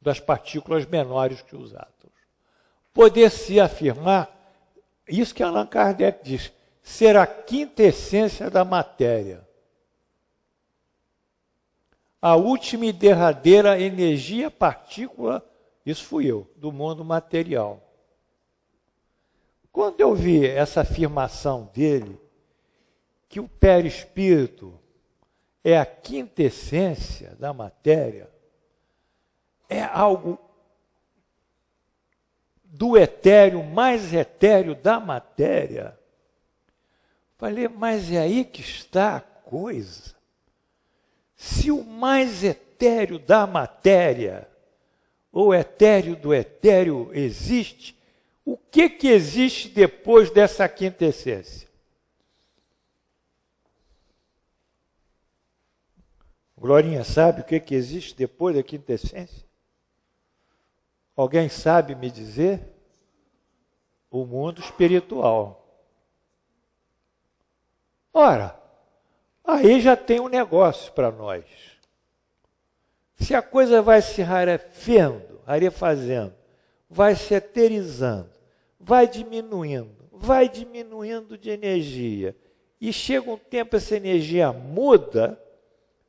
das partículas menores que os átomos. Poder-se afirmar, isso que Allan Kardec diz, ser a quinta essência da matéria. A última e derradeira energia partícula, isso fui eu, do mundo material. Quando eu vi essa afirmação dele, que o perispírito é a quinta essência da matéria, é algo do etéreo, mais etéreo da matéria. Falei, mas é aí que está a coisa. Se o mais etéreo da matéria, ou etéreo do etéreo, existe, o que existe depois dessa quinta essência? Glorinha, sabe o que existe depois da quinta essência? Alguém sabe me dizer? O mundo espiritual. Ora, aí já tem um negócio para nós. Se a coisa vai se rarefazendo, vai se eterizando, vai diminuindo de energia, e chega um tempo essa energia muda,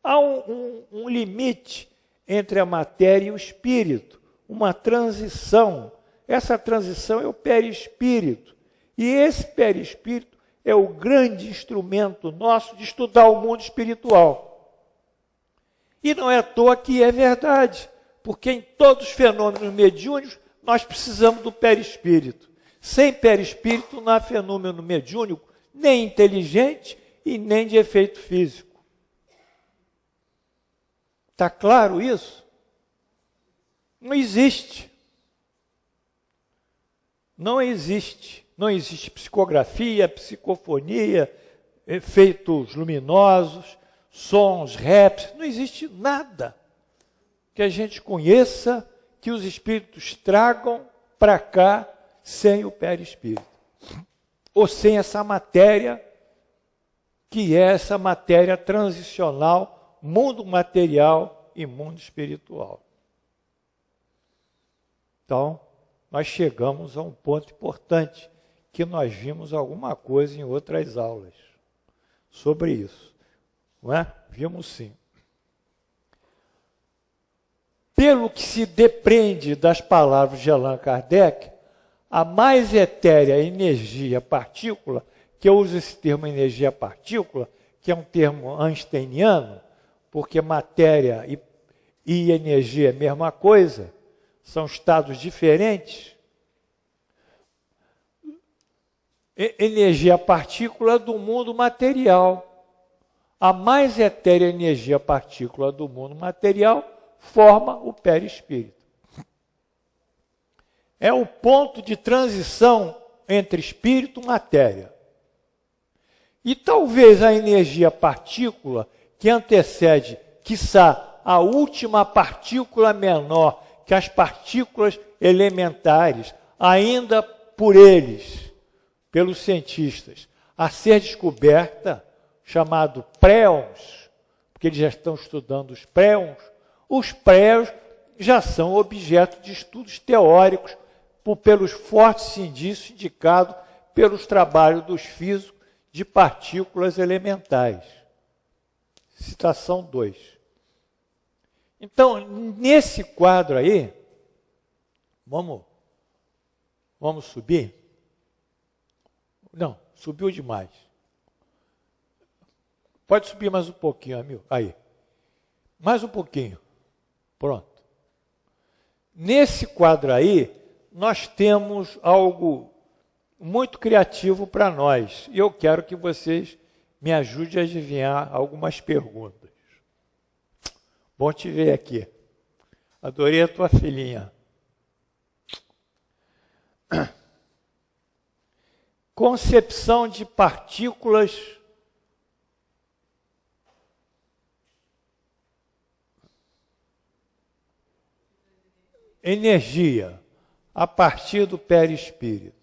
Há um limite entre a matéria e o espírito, uma transição. Essa transição é o perispírito. E esse perispírito é o grande instrumento nosso de estudar o mundo espiritual. E não é à toa que é verdade, porque em todos os fenômenos mediúnicos nós precisamos do perispírito. Sem perispírito não há fenômeno mediúnico, nem inteligente e nem de efeito físico. Está claro isso? Não existe. Não existe. Não existe psicografia, psicofonia, efeitos luminosos, sons, raps. Não existe nada que a gente conheça que os espíritos tragam para cá sem o perispírito. Ou sem essa matéria, que é essa matéria transicional, mundo material e mundo espiritual. Então, nós chegamos a um ponto importante, que nós vimos alguma coisa em outras aulas sobre isso. Não é? Vimos sim. Pelo que se depreende das palavras de Allan Kardec, a mais etérea energia partícula, que eu uso esse termo energia partícula, que é um termo einsteiniano, porque matéria e energia é a mesma coisa, são estados diferentes. Energia partícula do mundo material. A mais etérea energia partícula do mundo material forma o perispírito. É o ponto de transição entre espírito e matéria. E talvez a energia partícula que antecede, quiçá, a última partícula menor que as partículas elementares, ainda por eles, pelos cientistas, a ser descoberta, chamado préons, porque eles já estão estudando os préons. Os préons já são objeto de estudos teóricos pelos fortes indícios indicados pelos trabalhos dos físicos de partículas elementares. Citação 2. Então, nesse quadro aí, vamos subir? Não, subiu demais. Pode subir mais um pouquinho, amigo. Aí. Mais um pouquinho. Pronto. Nesse quadro aí, nós temos algo muito criativo para nós. E eu quero que vocês me ajudem a adivinhar algumas perguntas. Bom te ver aqui. Adorei a tua filhinha. Concepção de partículas energia a partir do perispírito.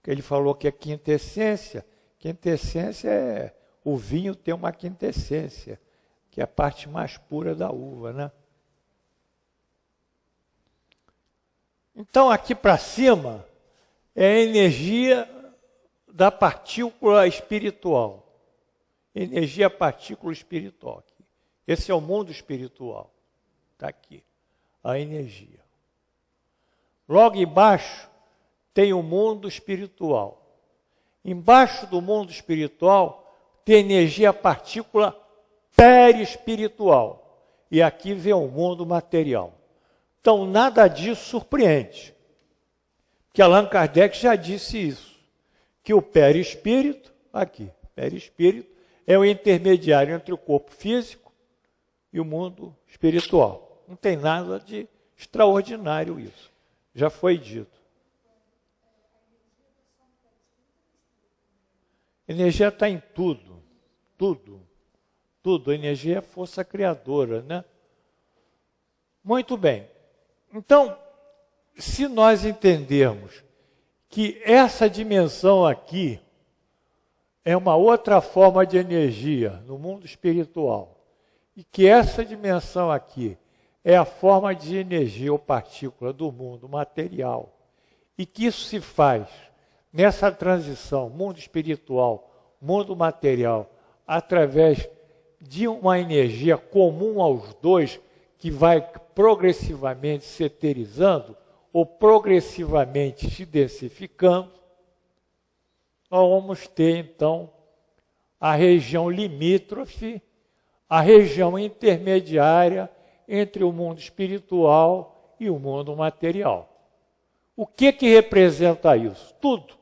Ele falou que é quintessência. Quintessência é o vinho tem uma quintessência, que é a parte mais pura da uva, né? Então, aqui para cima é a energia da partícula espiritual. Energia partícula espiritual. Aqui. Esse é o mundo espiritual. Está aqui, a energia. Logo embaixo tem o mundo espiritual. Embaixo do mundo espiritual tem energia partícula perispiritual. E aqui vem o mundo material. Então, nada disso surpreende. Porque Allan Kardec já disse isso. Que o perispírito, aqui, perispírito, é o intermediário entre o corpo físico e o mundo espiritual. Não tem nada de extraordinário isso. Já foi dito. Energia está em tudo. Tudo. Tudo. A energia é força criadora, né? Muito bem. Então, se nós entendermos que essa dimensão aqui é uma outra forma de energia no mundo espiritual, e que essa dimensão aqui é a forma de energia ou partícula do mundo material, e que isso se faz nessa transição mundo espiritual, mundo material, através de uma energia comum aos dois, que vai progressivamente se eterizando ou progressivamente se densificando, nós vamos ter, então, a região limítrofe, a região intermediária entre o mundo espiritual e o mundo material. O que representa isso? Tudo.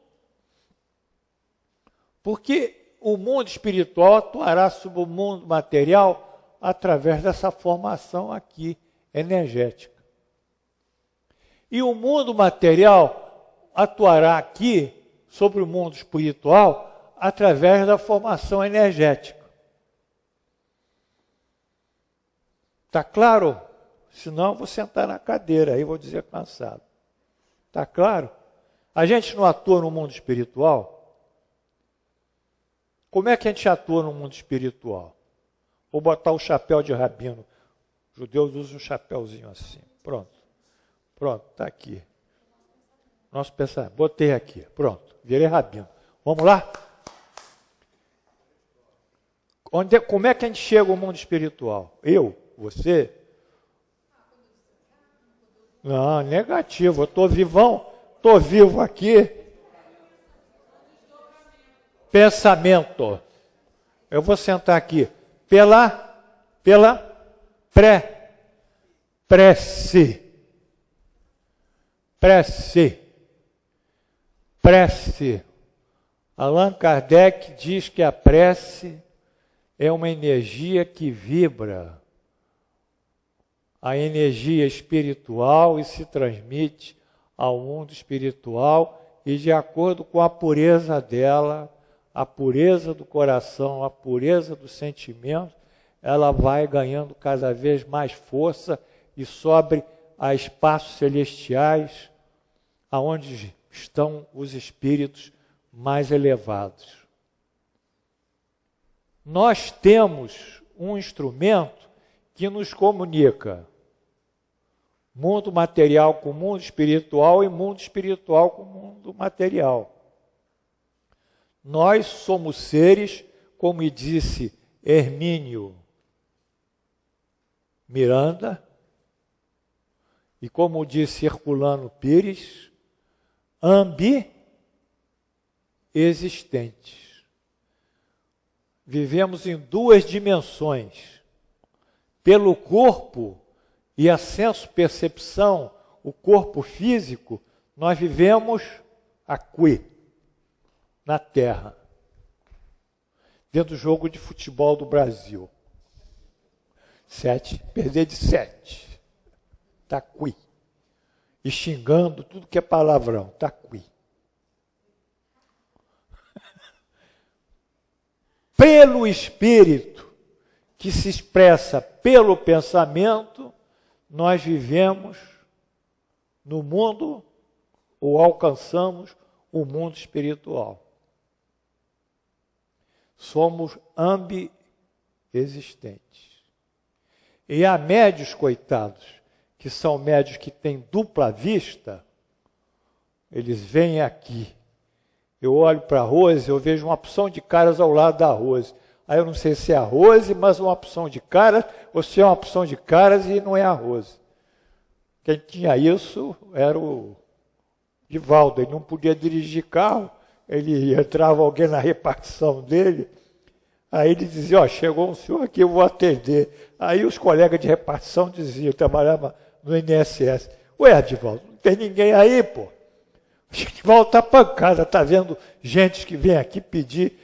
Porque o mundo espiritual atuará sobre o mundo material através dessa formação aqui energética. E o mundo material atuará aqui sobre o mundo espiritual através da formação energética. Está claro? Senão eu vou sentar na cadeira, aí vou dizer cansado. Está claro? A gente não atua no mundo espiritual? Como é que a gente atua no mundo espiritual? Vou botar o chapéu de rabino. Os judeus usam um chapéuzinho assim. Pronto. Pronto, está aqui. Nosso pensamento. Botei aqui. Pronto. Virei rabino. Vamos lá? Como é que a gente chega ao mundo espiritual? Eu? Você? Não, negativo. Eu estou vivão. Estou vivo aqui. Pensamento. Eu vou sentar aqui. Pela prece. Allan Kardec diz que a prece é uma energia que vibra, a energia espiritual, e se transmite ao mundo espiritual, e de acordo com a pureza dela, a pureza do coração, a pureza do sentimento, ela vai ganhando cada vez mais força e sobe a espaços celestiais, aonde estão os espíritos mais elevados. Nós temos um instrumento que nos comunica mundo material com mundo espiritual e mundo espiritual com mundo material. Nós somos seres, como disse Hermínio Miranda, e como disse Herculano Pires, ambi-existentes. Vivemos em duas dimensões. Pelo corpo e a senso-percepção, o corpo físico, nós vivemos aqui, na Terra, vendo o jogo de futebol do Brasil. 7, perder de 7. Está aqui. E xingando tudo que é palavrão. Está aqui. Pelo espírito, que se expressa pelo pensamento, nós vivemos no mundo, ou alcançamos o mundo espiritual. Somos ambi-existentes. E há médios, coitados, que são médios que têm dupla vista, eles vêm aqui. Eu olho para a Rose, eu vejo uma opção de caras ao lado da Rose. Aí eu não sei se é a Rose, mas uma opção de caras, ou se é uma opção de caras e não é a Rose. Quem tinha isso era o Divaldo, ele não podia dirigir carro, ele entrava alguém na repartição dele, aí ele dizia, chegou um senhor aqui, eu vou atender. Aí os colegas de repartição diziam, eu trabalhava no INSS, ué, Divaldo, não tem ninguém aí, pô? O Divaldo está pancada, está vendo gente que vem aqui pedir,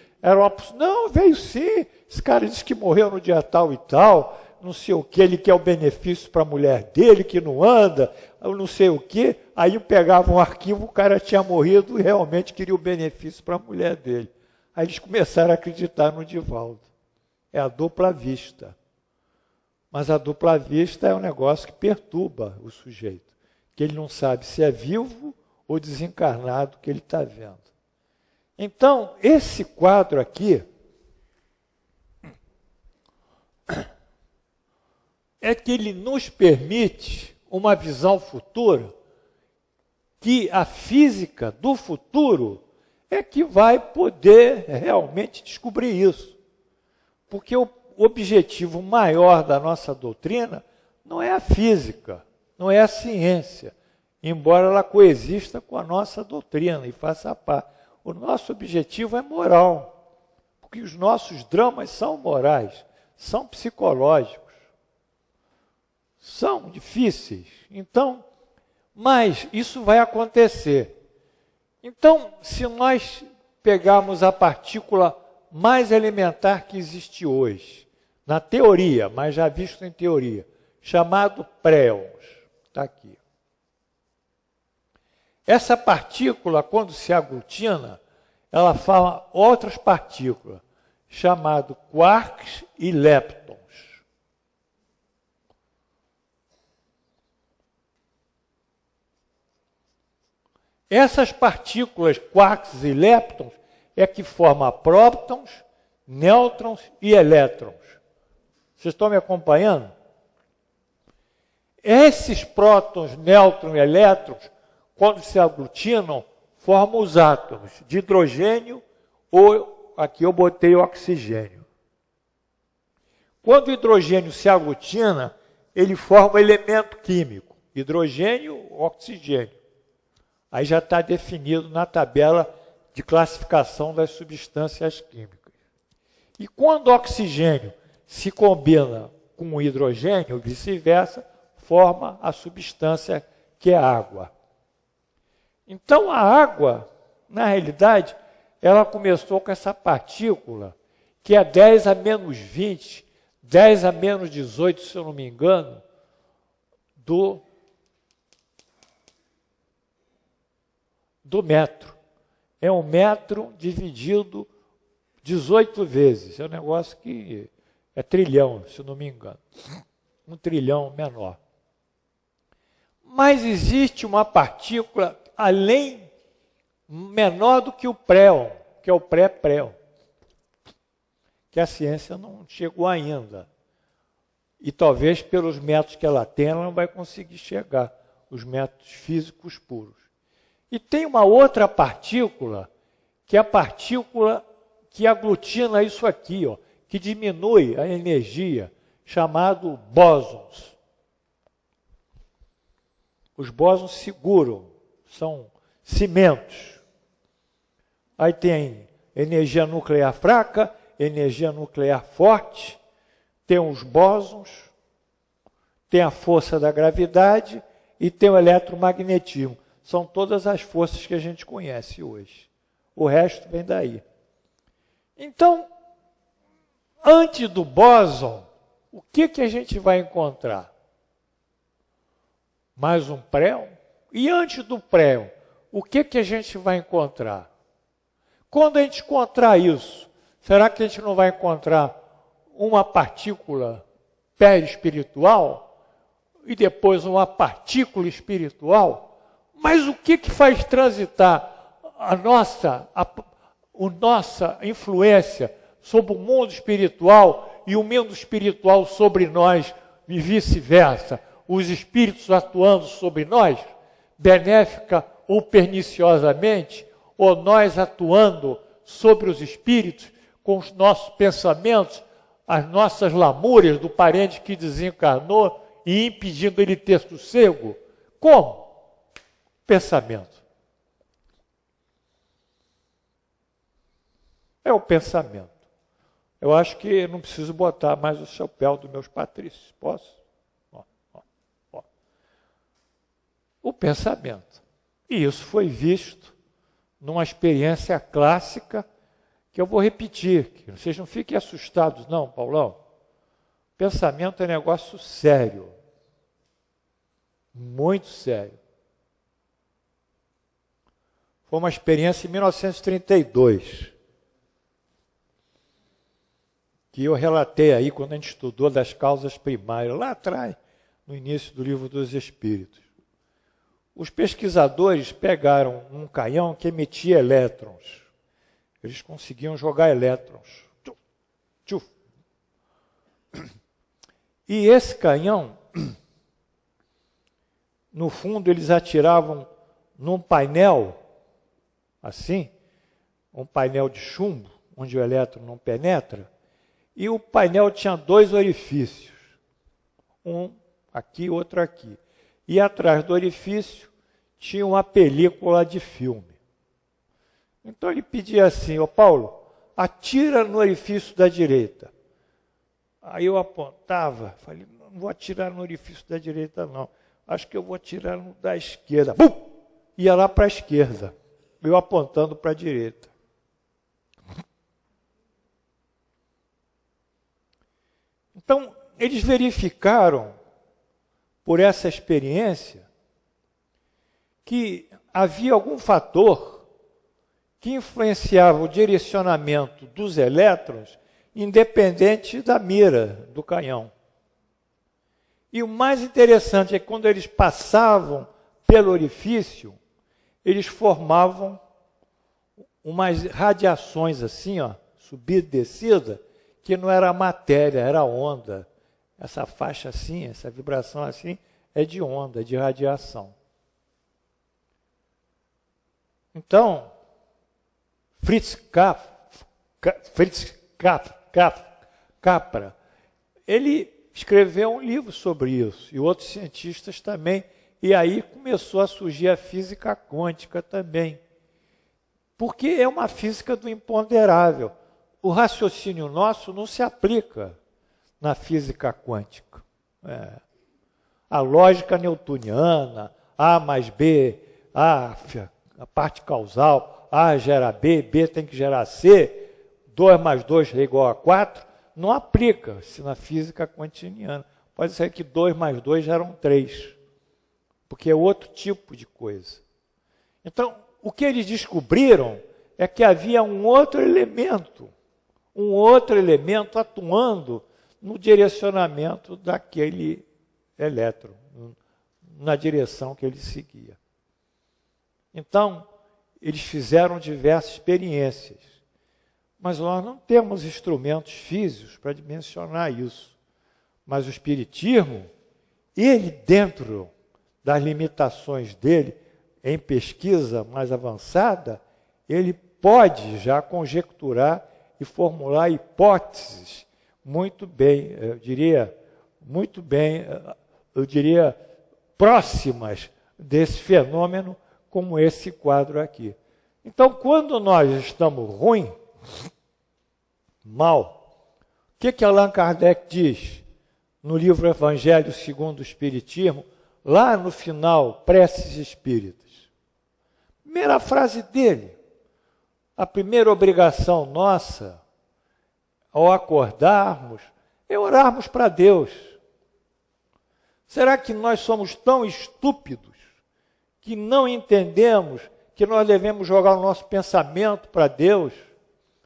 não, veio sim, esse cara disse que morreu no dia tal e tal, não sei o que, ele quer o benefício para a mulher dele, que não anda, eu não sei o que. Aí eu pegava um arquivo, o cara tinha morrido e realmente queria o benefício para a mulher dele. Aí eles começaram a acreditar no Divaldo. É a dupla vista. Mas a dupla vista é um negócio que perturba o sujeito, que ele não sabe se é vivo ou desencarnado que ele está vendo. Então, esse quadro aqui é que ele nos permite uma visão futura, que a física do futuro é que vai poder realmente descobrir isso. Porque o objetivo maior da nossa doutrina não é a física, não é a ciência, embora ela coexista com a nossa doutrina e faça parte. O nosso objetivo é moral, porque os nossos dramas são morais, são psicológicos, são difíceis. Então, mas isso vai acontecer. Então, se nós pegarmos a partícula mais elementar que existe hoje, na teoria, mas já visto em teoria, chamado préons, está aqui. Essa partícula, quando se aglutina, ela forma outras partículas, chamadas quarks e leptons. Essas partículas, quarks e leptons, é que formam prótons, nêutrons e elétrons. Vocês estão me acompanhando? Esses prótons, nêutrons e elétrons, quando se aglutinam, formam os átomos de hidrogênio ou, aqui eu botei o oxigênio. Quando o hidrogênio se aglutina, ele forma um elemento químico, hidrogênio, oxigênio. Aí já está definido na tabela de classificação das substâncias químicas. E quando o oxigênio se combina com o hidrogênio, vice-versa, forma a substância que é a água. Então a água, na realidade, ela começou com essa partícula, que é 10 a menos 20, 10 a menos 18, se eu não me engano, do metro. É 1 metro dividido 18 vezes. É um negócio que é trilhão, se eu não me engano. 1 trilhão menor. Mas existe uma partícula além, menor do que o préon, que é o pré-préon, que a ciência não chegou ainda. E talvez pelos métodos que ela tem, ela não vai conseguir chegar, os métodos físicos puros. E tem uma outra partícula, que é a partícula que aglutina isso aqui, ó, que diminui a energia, chamado bósons. Os bósons seguram, são cimentos. Aí tem energia nuclear fraca, energia nuclear forte, tem os bósons, tem a força da gravidade e tem o eletromagnetismo. São todas as forças que a gente conhece hoje. O resto vem daí. Então, antes do bóson, o que a gente vai encontrar? Mais um préon? E antes do préon, o que a gente vai encontrar? Quando a gente encontrar isso, será que a gente não vai encontrar uma partícula perispiritual e depois uma partícula espiritual? Mas o que faz transitar a nossa influência sobre o mundo espiritual e o mundo espiritual sobre nós e vice-versa? Os espíritos atuando sobre nós, benéfica ou perniciosamente, ou nós atuando sobre os espíritos com os nossos pensamentos, as nossas lamúrias do parente que desencarnou e impedindo ele ter sossego? Como? Pensamento. É o pensamento. Eu acho que não preciso botar mais o chapéu dos meus patrícios. Posso? O pensamento. E isso foi visto numa experiência clássica que eu vou repetir. Que vocês não fiquem assustados, não, Paulão. Pensamento é negócio sério. Muito sério. Foi uma experiência em 1932, que eu relatei aí quando a gente estudou das causas primárias, lá atrás, no início do Livro dos Espíritos. Os pesquisadores pegaram um canhão que emitia elétrons. Eles conseguiam jogar elétrons. E esse canhão, no fundo, eles atiravam num painel, assim, um painel de chumbo, onde o elétron não penetra, e o painel tinha 2 orifícios. Um aqui, outro aqui. E atrás do orifício tinha uma película de filme. Então ele pedia assim, ô Paulo, atira no orifício da direita. Aí eu apontava, falei, não vou atirar no orifício da direita não, acho que eu vou atirar no da esquerda. Bum! Ia lá para a esquerda, eu apontando para a direita. Então, eles verificaram, por essa experiência, que havia algum fator que influenciava o direcionamento dos elétrons, independente da mira do canhão. E o mais interessante é que quando eles passavam pelo orifício, eles formavam umas radiações assim, ó, subida e descida, que não era matéria, era onda. Essa faixa assim, essa vibração assim, é de onda, de radiação. Então, Fritz Capra, ele escreveu um livro sobre isso, e outros cientistas também, e aí começou a surgir a física quântica também. Porque é uma física do imponderável. O raciocínio nosso não se aplica na física quântica. A lógica newtoniana, A mais B, a parte causal, A gera B, B tem que gerar C, 2 mais 2 é igual a 4, não aplica-se na física quantiniana. Pode ser que 2 mais 2 geram 3, porque é outro tipo de coisa. Então, o que eles descobriram é que havia um outro elemento atuando no direcionamento daquele elétron, na direção que ele seguia. Então, eles fizeram diversas experiências, mas nós não temos instrumentos físicos para dimensionar isso. Mas o Espiritismo, ele dentro das limitações dele, em pesquisa mais avançada, ele pode já conjecturar e formular hipóteses muito bem, eu diria, próximas desse fenômeno, como esse quadro aqui. Então, quando nós estamos ruim, mal, o que Allan Kardec diz no livro Evangelho segundo o Espiritismo, lá no final, Preces Espíritas? Primeira frase dele, a primeira obrigação nossa, ao acordarmos, é orarmos para Deus. Será que nós somos tão estúpidos que não entendemos que nós devemos jogar o nosso pensamento para Deus,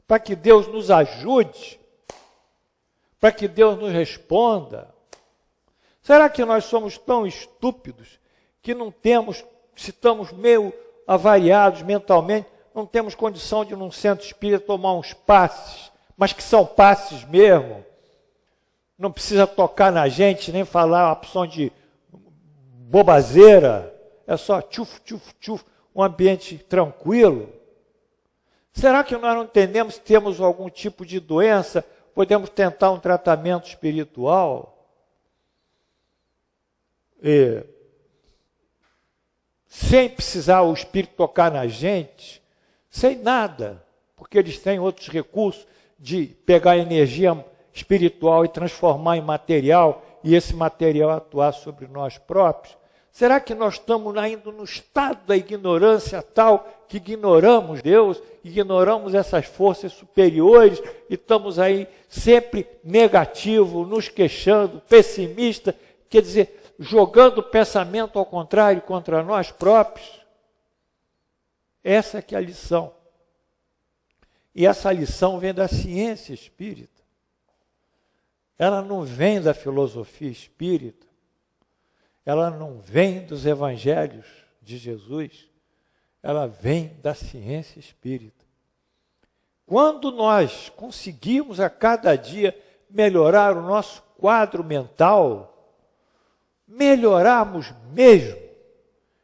para que Deus nos ajude, para que Deus nos responda? Será que nós somos tão estúpidos que não temos, se estamos meio avariados mentalmente, não temos condição de, num centro espírita, tomar uns passes, mas que são passes mesmo? Não precisa tocar na gente, nem falar uma opção de bobazeira, é só tchuf, tchuf, tchuf, um ambiente tranquilo. Será que nós não entendemos se temos algum tipo de doença, podemos tentar um tratamento espiritual? Sem precisar o espírito tocar na gente, sem nada, porque eles têm outros recursos de pegar a energia espiritual e transformar em material, e esse material atuar sobre nós próprios. Será que nós estamos ainda no estado da ignorância tal que ignoramos Deus, ignoramos essas forças superiores e estamos aí sempre negativos, nos queixando, pessimistas, quer dizer, jogando o pensamento ao contrário contra nós próprios? Essa é que é a lição. E essa lição vem da ciência espírita. Ela não vem da filosofia espírita. Ela não vem dos evangelhos de Jesus. Ela vem da ciência espírita. Quando nós conseguimos a cada dia melhorar o nosso quadro mental, melhorarmos mesmo,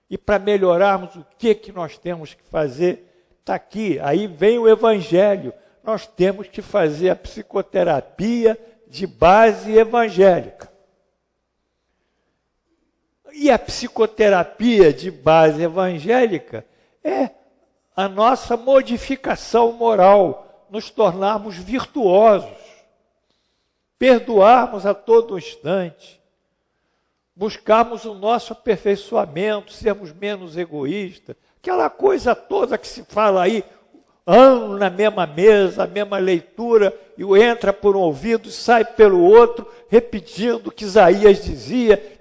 e para melhorarmos o que nós temos que fazer, está aqui, aí vem o Evangelho, nós temos que fazer a psicoterapia de base evangélica. E a psicoterapia de base evangélica é a nossa modificação moral, nos tornarmos virtuosos, perdoarmos a todo instante, buscarmos o nosso aperfeiçoamento, sermos menos egoístas, aquela coisa toda que se fala aí, ano na mesma mesa, a mesma leitura, e entra por um ouvido, sai pelo outro, repetindo o que Isaías dizia,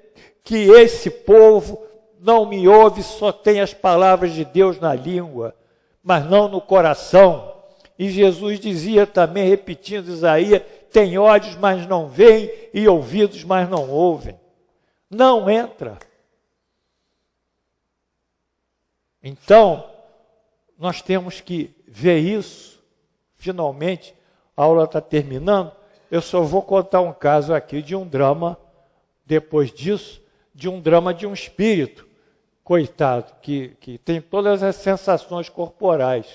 que esse povo não me ouve, só tem as palavras de Deus na língua, mas não no coração. E Jesus dizia também, repetindo Isaías, tem olhos, mas não veem, e ouvidos, mas não ouvem. Não entra. Então, nós temos que ver isso. Finalmente, a aula está terminando. Eu só vou contar um caso aqui de um drama, depois disso, de um drama de um espírito, coitado, que tem todas as sensações corporais.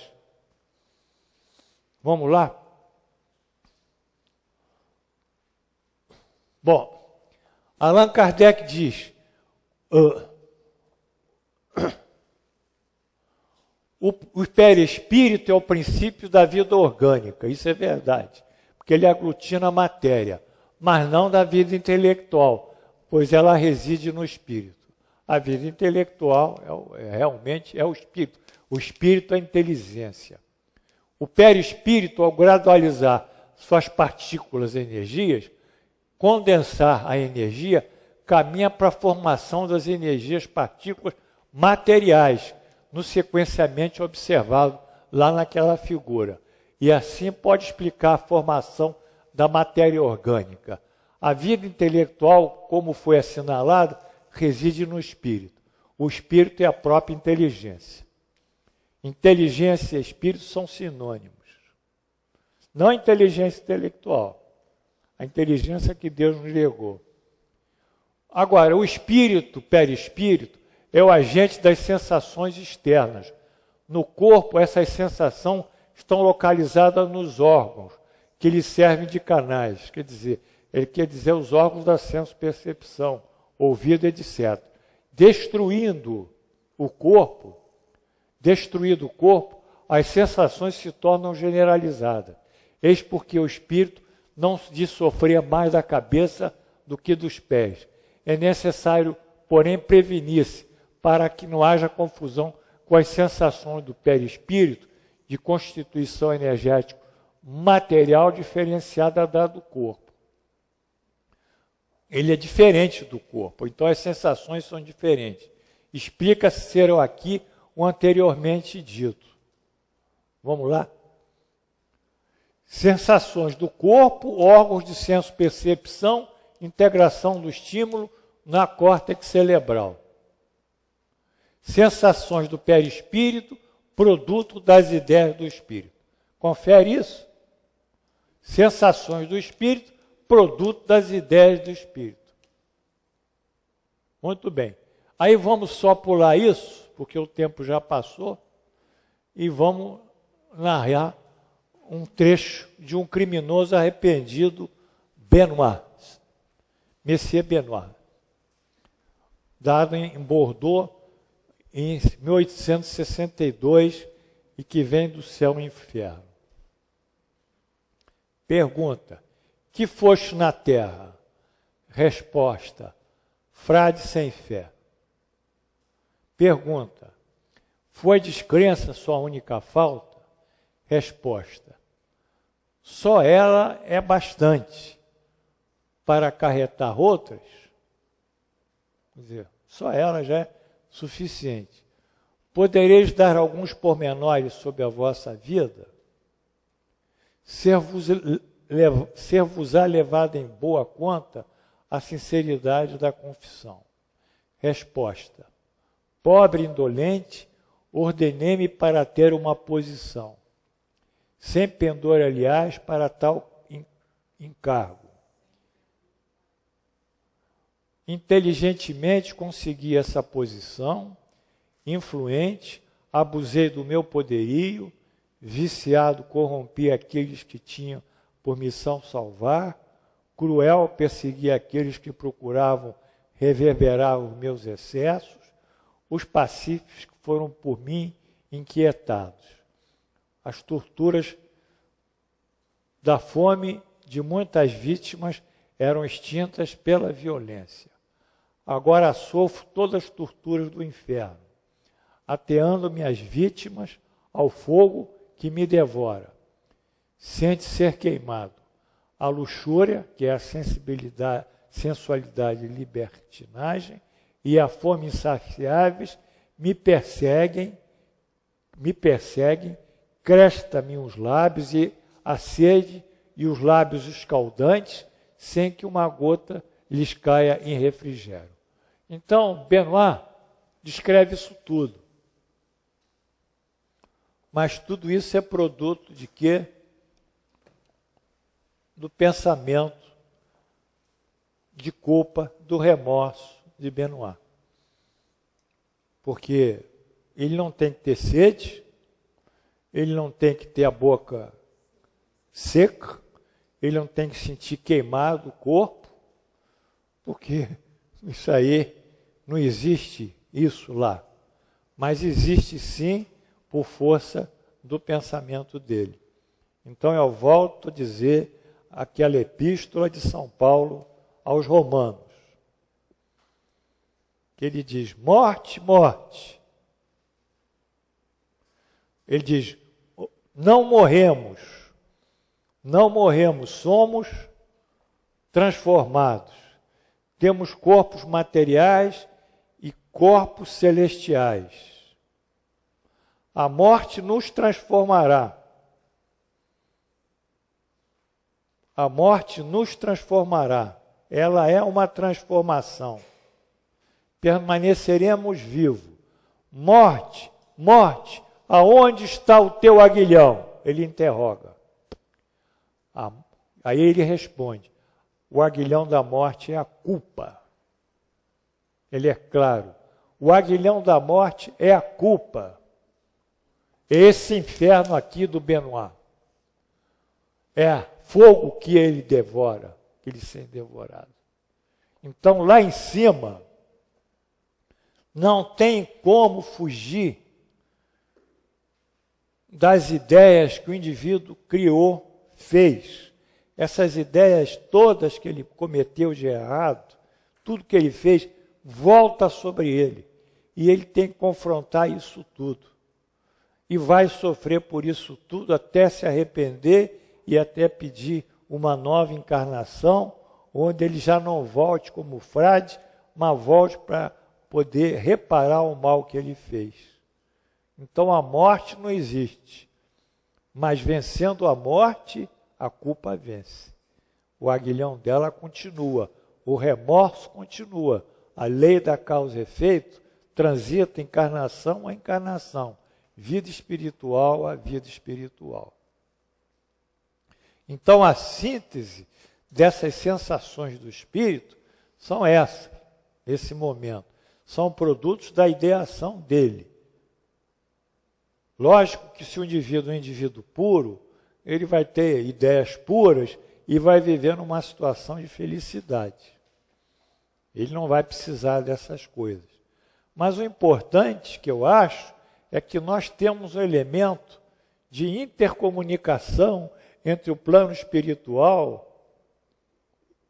Vamos lá? Bom, Allan Kardec diz, o perispírito é o princípio da vida orgânica, isso é verdade, porque ele aglutina a matéria, mas não da vida intelectual, pois ela reside no espírito. A vida intelectual realmente é o espírito. O espírito é a inteligência. O perispírito, ao gradualizar suas partículas e energias, condensar a energia, caminha para a formação das energias partículas materiais, no sequenciamento observado lá naquela figura. E assim pode explicar a formação da matéria orgânica. A vida intelectual, como foi assinalado, reside no espírito. O espírito é a própria inteligência. Inteligência e espírito são sinônimos. Não a inteligência intelectual, a inteligência que Deus nos legou. Agora, o espírito, perispírito, é o agente das sensações externas. No corpo, essas sensações estão localizadas nos órgãos, que lhe servem de canais. Ele quer dizer os órgãos da senso-percepção, ouvido, etc. Destruindo o corpo, as sensações se tornam generalizadas. Eis porque o espírito não lhe sofria mais da cabeça do que dos pés. É necessário, porém, prevenir-se para que não haja confusão com as sensações do perispírito de constituição energética material diferenciada da do corpo. Ele é diferente do corpo, então as sensações são diferentes. Explica-se ser aqui o anteriormente dito. Vamos lá? Sensações do corpo, órgãos de senso-percepção, integração do estímulo na córtex cerebral. Sensações do perispírito, produto das ideias do espírito. Confere isso? Sensações do espírito, produto das ideias do espírito. Muito bem. Aí vamos só pular isso, porque o tempo já passou, e vamos narrar um trecho de um criminoso arrependido, Benoit, Monsieur Benoit, dado em Bordeaux em 1862 e que vem do céu e inferno. Pergunta: que foste na terra? Resposta: frade sem fé. Pergunta: foi descrença sua única falta? Resposta: só ela é bastante para acarretar outras? Quer dizer, só ela já é suficiente. Podereis dar alguns pormenores sobre a vossa vida? Ser-vos-á levada em boa conta a sinceridade da confissão. Resposta: pobre indolente, ordenei-me para ter uma posição, sem pendor, aliás, para tal encargo. Inteligentemente consegui essa posição, influente, abusei do meu poderio, viciado corrompia aqueles que tinham por missão salvar, cruel perseguia aqueles que procuravam reverberar os meus excessos, os pacíficos foram por mim inquietados. As torturas da fome de muitas vítimas eram extintas pela violência. Agora sofro todas as torturas do inferno, ateando minhas vítimas ao fogo que me devora. Sente ser queimado. A luxúria, que é a sensualidade e libertinagem, e a fome insaciáveis me perseguem, cresta-me os lábios e a sede e os lábios escaldantes, sem que uma gota lhes caia em refrigério. Então, Benoit descreve isso tudo. Mas tudo isso é produto de quê? Do pensamento de culpa, do remorso de Benoit. Porque ele não tem que ter sede, ele não tem que ter a boca seca, ele não tem que sentir queimado o corpo, porque isso aí não existe isso lá. Mas existe sim por força do pensamento dele. Então eu volto a dizer aquela epístola de São Paulo aos Romanos, que ele diz, morte, morte. Ele diz, não morremos, somos transformados. Temos corpos materiais e corpos celestiais. A morte nos transformará. A morte nos transformará. Ela é uma transformação. Permaneceremos vivos. Morte, morte, aonde está o teu aguilhão? Ele interroga. Aí ele responde, o aguilhão da morte é a culpa. Ele é claro, o aguilhão da morte é a culpa. Esse inferno aqui do Benoit. É fogo que ele devora, que ele sente devorado. Então, lá em cima, não tem como fugir das ideias que o indivíduo criou, fez. Essas ideias todas que ele cometeu de errado, tudo que ele fez, volta sobre ele. E ele tem que confrontar isso tudo. E vai sofrer por isso tudo até se arrepender e até pedir uma nova encarnação, onde ele já não volte como frade, mas volte para poder reparar o mal que ele fez. Então a morte não existe, mas vencendo a morte, a culpa vence. O aguilhão dela continua, o remorso continua, a lei da causa e efeito transita encarnação a encarnação, vida espiritual a vida espiritual. Então a síntese dessas sensações do espírito são essas, nesse momento. São produtos da ideação dele. Lógico que se o indivíduo é um indivíduo puro, ele vai ter ideias puras e vai viver numa situação de felicidade. Ele não vai precisar dessas coisas. Mas o importante, que eu acho, é que nós temos um elemento de intercomunicação entre o plano espiritual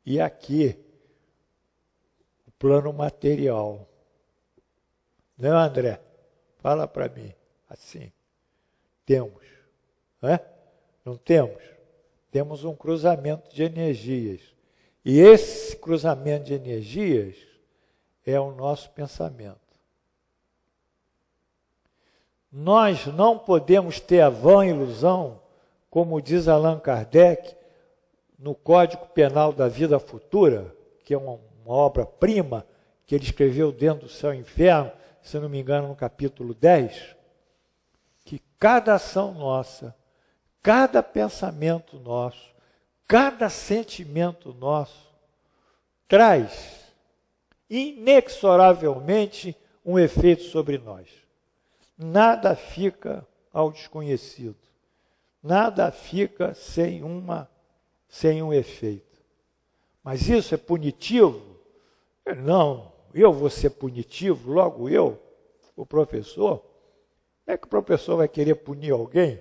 e aqui, o plano material. Não, André? Fala para mim. Assim. Temos. Não temos? Temos um cruzamento de energias. E esse cruzamento de energias é o nosso pensamento. Nós não podemos ter a vã ilusão, como diz Allan Kardec, no Código Penal da Vida Futura, que é uma obra-prima que ele escreveu dentro do Céu e Inferno, se não me engano, no capítulo 10, que cada ação nossa, cada pensamento nosso, cada sentimento nosso, traz inexoravelmente um efeito sobre nós. Nada fica ao desconhecido. Nada fica sem um efeito. Mas isso é punitivo? Não, eu vou ser punitivo, logo eu, o professor. Não é que o professor vai querer punir alguém?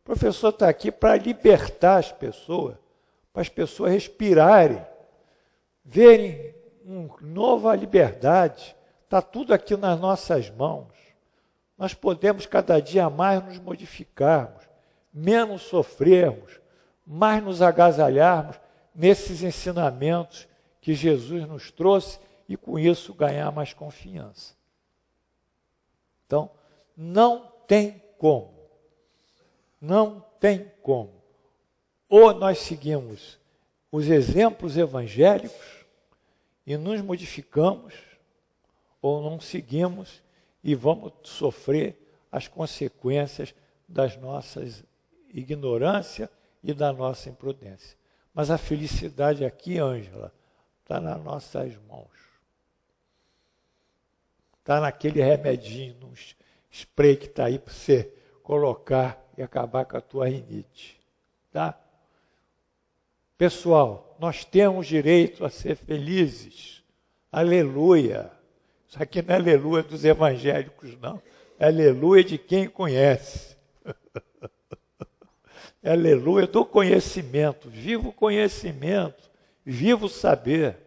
O professor está aqui para libertar as pessoas, para as pessoas respirarem, verem uma nova liberdade. Está tudo aqui nas nossas mãos. Nós podemos cada dia mais nos modificarmos, menos sofrermos, mais nos agasalharmos nesses ensinamentos que Jesus nos trouxe e com isso ganhar mais confiança. Então, não tem como. Não tem como. Ou nós seguimos os exemplos evangélicos e nos modificamos, ou não seguimos e vamos sofrer as consequências das nossas ignorância e da nossa imprudência. Mas a felicidade aqui, Ângela, está nas nossas mãos. Está naquele remedinho, no spray que está aí para você colocar e acabar com a tua rinite. Tá? Pessoal, nós temos direito a ser felizes. Aleluia! Isso aqui não é aleluia dos evangélicos, não. É aleluia de quem conhece. É aleluia do conhecimento. Viva o conhecimento, viva o saber.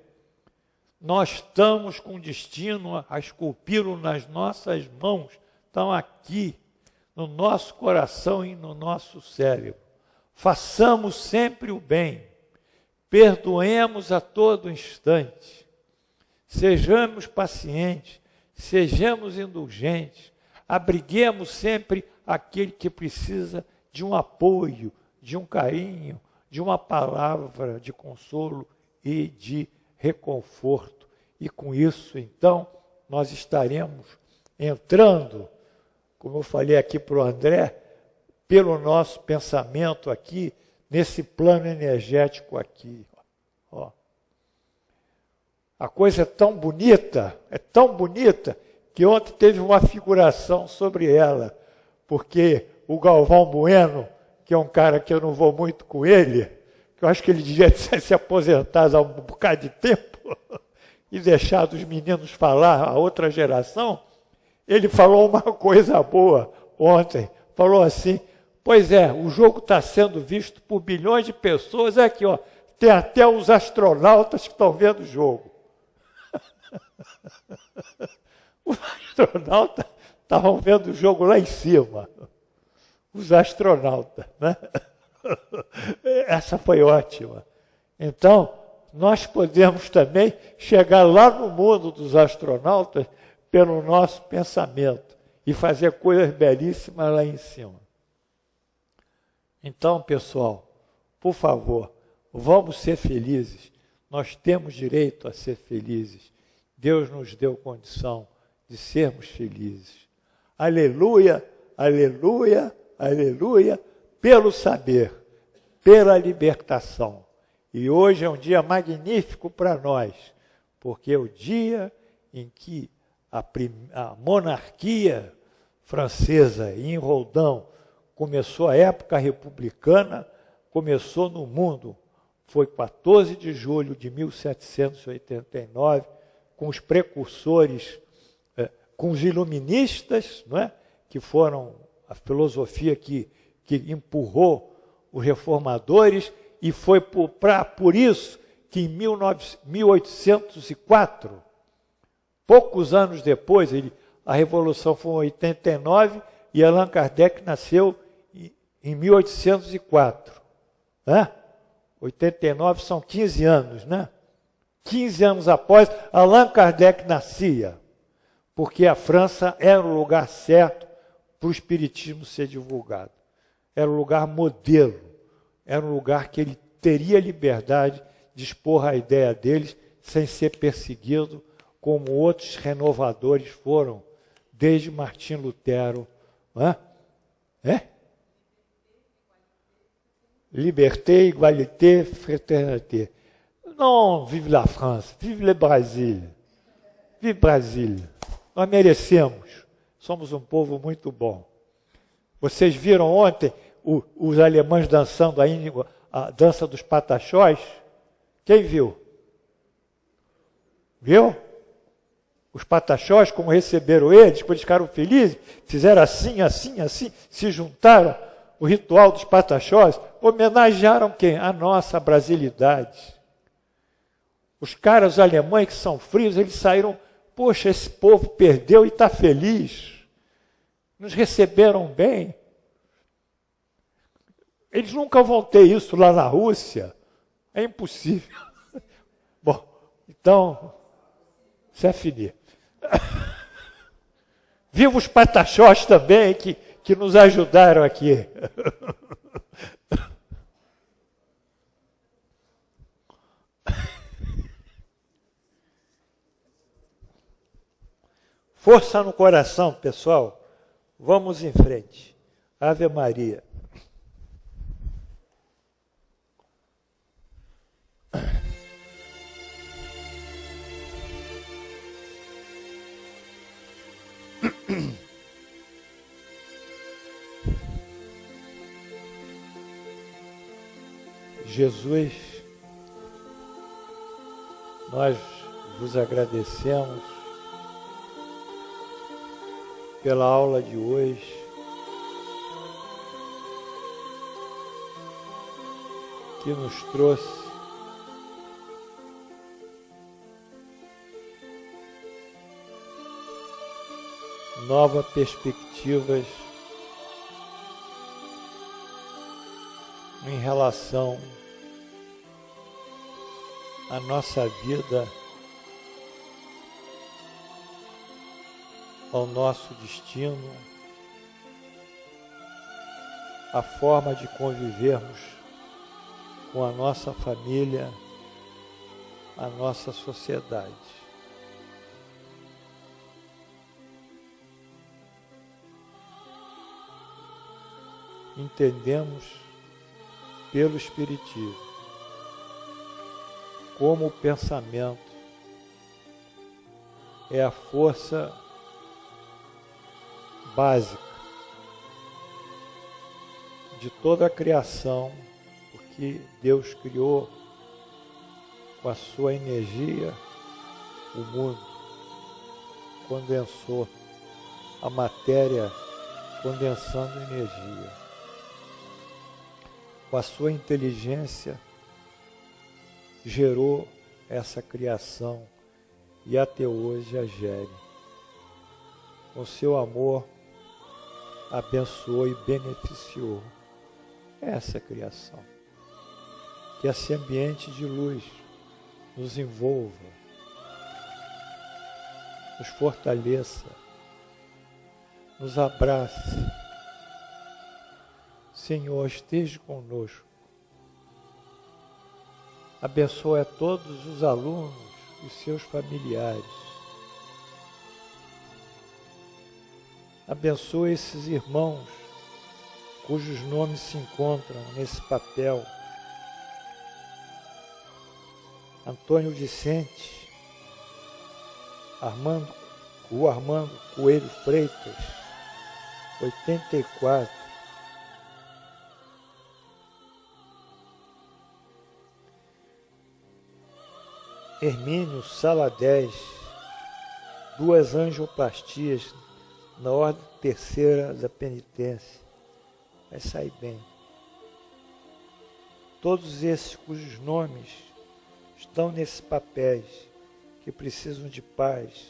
Nós estamos com destino a esculpi-lo nas nossas mãos. Estão aqui, no nosso coração e no nosso cérebro. Façamos sempre o bem. Perdoemos a todo instante. Sejamos pacientes, sejamos indulgentes. Abriguemos sempre aquele que precisa de um apoio, de um carinho, de uma palavra de consolo e de reconforto. E com isso, então, nós estaremos entrando, como eu falei aqui para o André, pelo nosso pensamento aqui, nesse plano energético aqui. Ó. A coisa é tão bonita, que ontem teve uma figuração sobre ela, porque o Galvão Bueno, que é um cara que eu não vou muito com ele, que eu acho que ele devia ter se aposentado há um bocado de tempo e deixado os meninos falar, a outra geração, ele falou uma coisa boa ontem, falou assim, pois é, o jogo está sendo visto por bilhões de pessoas, é aqui, ó, tem até os astronautas que estão vendo o jogo. Os astronautas estavam vendo o jogo lá em cima. Os astronautas, né? Essa foi ótima. Então, nós podemos também chegar lá no mundo dos astronautas pelo nosso pensamento e fazer coisas belíssimas lá em cima. Então, pessoal, por favor, vamos ser felizes. Nós temos direito a ser felizes. Deus nos deu condição de sermos felizes. Aleluia, aleluia, aleluia, pelo saber, pela libertação. E hoje é um dia magnífico para nós, porque é o dia em que a monarquia francesa em Rodin começou a época republicana, começou no mundo. Foi 14 de julho de 1789, com os precursores, com os iluministas, não é? Que foram a filosofia que empurrou os reformadores, e foi por isso que em 1804, poucos anos depois, a Revolução foi em 89 e Allan Kardec nasceu em 1804. Né? 89 são 15 anos, né? 15 anos após, Allan Kardec nascia, porque a França era o lugar certo para o espiritismo ser divulgado. Era o lugar modelo, era um lugar que ele teria liberdade de expor a ideia deles sem ser perseguido, como outros renovadores foram, desde Martim Lutero. Não é? Liberté, égalité, fraternité. Não, vive la France, vive le Brasil. Vive Brasil. Nós merecemos. Somos um povo muito bom. Vocês viram ontem os alemães dançando a dança dos pataxós? Quem viu? Viu? Os pataxós, como receberam eles, depois eles ficaram felizes, fizeram assim, assim, assim, se juntaram. O ritual dos pataxós, homenagearam quem? A nossa brasilidade. Os caras alemães que são frios, eles saíram, poxa, esse povo perdeu e está feliz. Nos receberam bem. Eles nunca vão ter isso lá na Rússia. É impossível. Bom, então, isso é finir. Viva os pataxós também, que nos ajudaram aqui. Força no coração, pessoal. Vamos em frente. Ave Maria. Jesus, nós vos agradecemos pela aula de hoje, que nos trouxe novas perspectivas em relação à nossa vida, ao nosso destino, a forma de convivermos com a nossa família, a nossa sociedade. Entendemos pelo Espiritismo como o pensamento é a força básica de toda a criação, porque Deus criou com a sua energia o mundo, condensou a matéria, condensando energia. Com a sua inteligência, gerou essa criação e até hoje a gere. Com seu amor, abençoou e beneficiou essa criação. Que esse ambiente de luz nos envolva, nos fortaleça, nos abrace. Senhor, esteja conosco. Abençoe a todos os alunos e seus familiares. Abençoe esses irmãos cujos nomes se encontram nesse papel. Antônio Vicente, Armando Coelho Freitas, 84. Hermínio Sala 10, 2 angioplastias na ordem terceira da penitência. Vai sair bem. Todos esses cujos nomes estão nesses papéis, que precisam de paz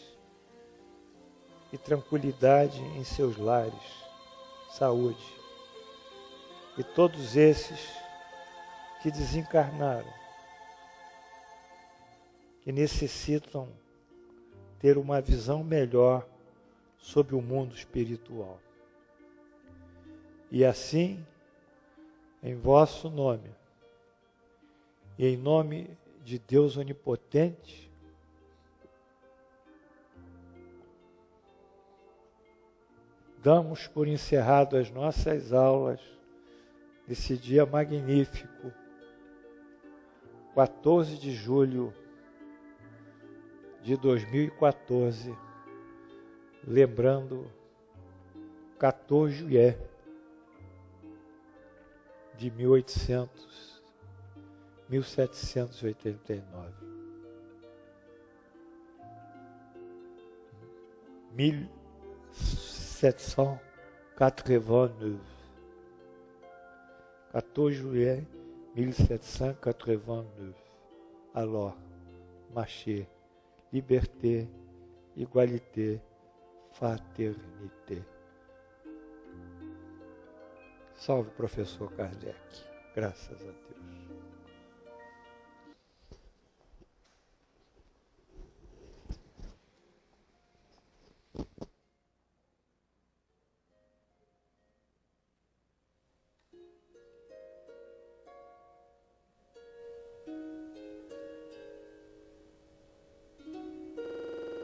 e tranquilidade em seus lares, saúde. E todos esses que desencarnaram, que necessitam ter uma visão melhor sobre o mundo espiritual. E assim, em vosso nome, e em nome de Deus Onipotente, damos por encerrado as nossas aulas desse dia magnífico, 14 de julho de 2014, lembrando 14 é de 1789. 1789. 14 juillet 1789. Alors, marcher, liberté, égalité, fraternité. Salve, professor Kardec. Graças a Deus.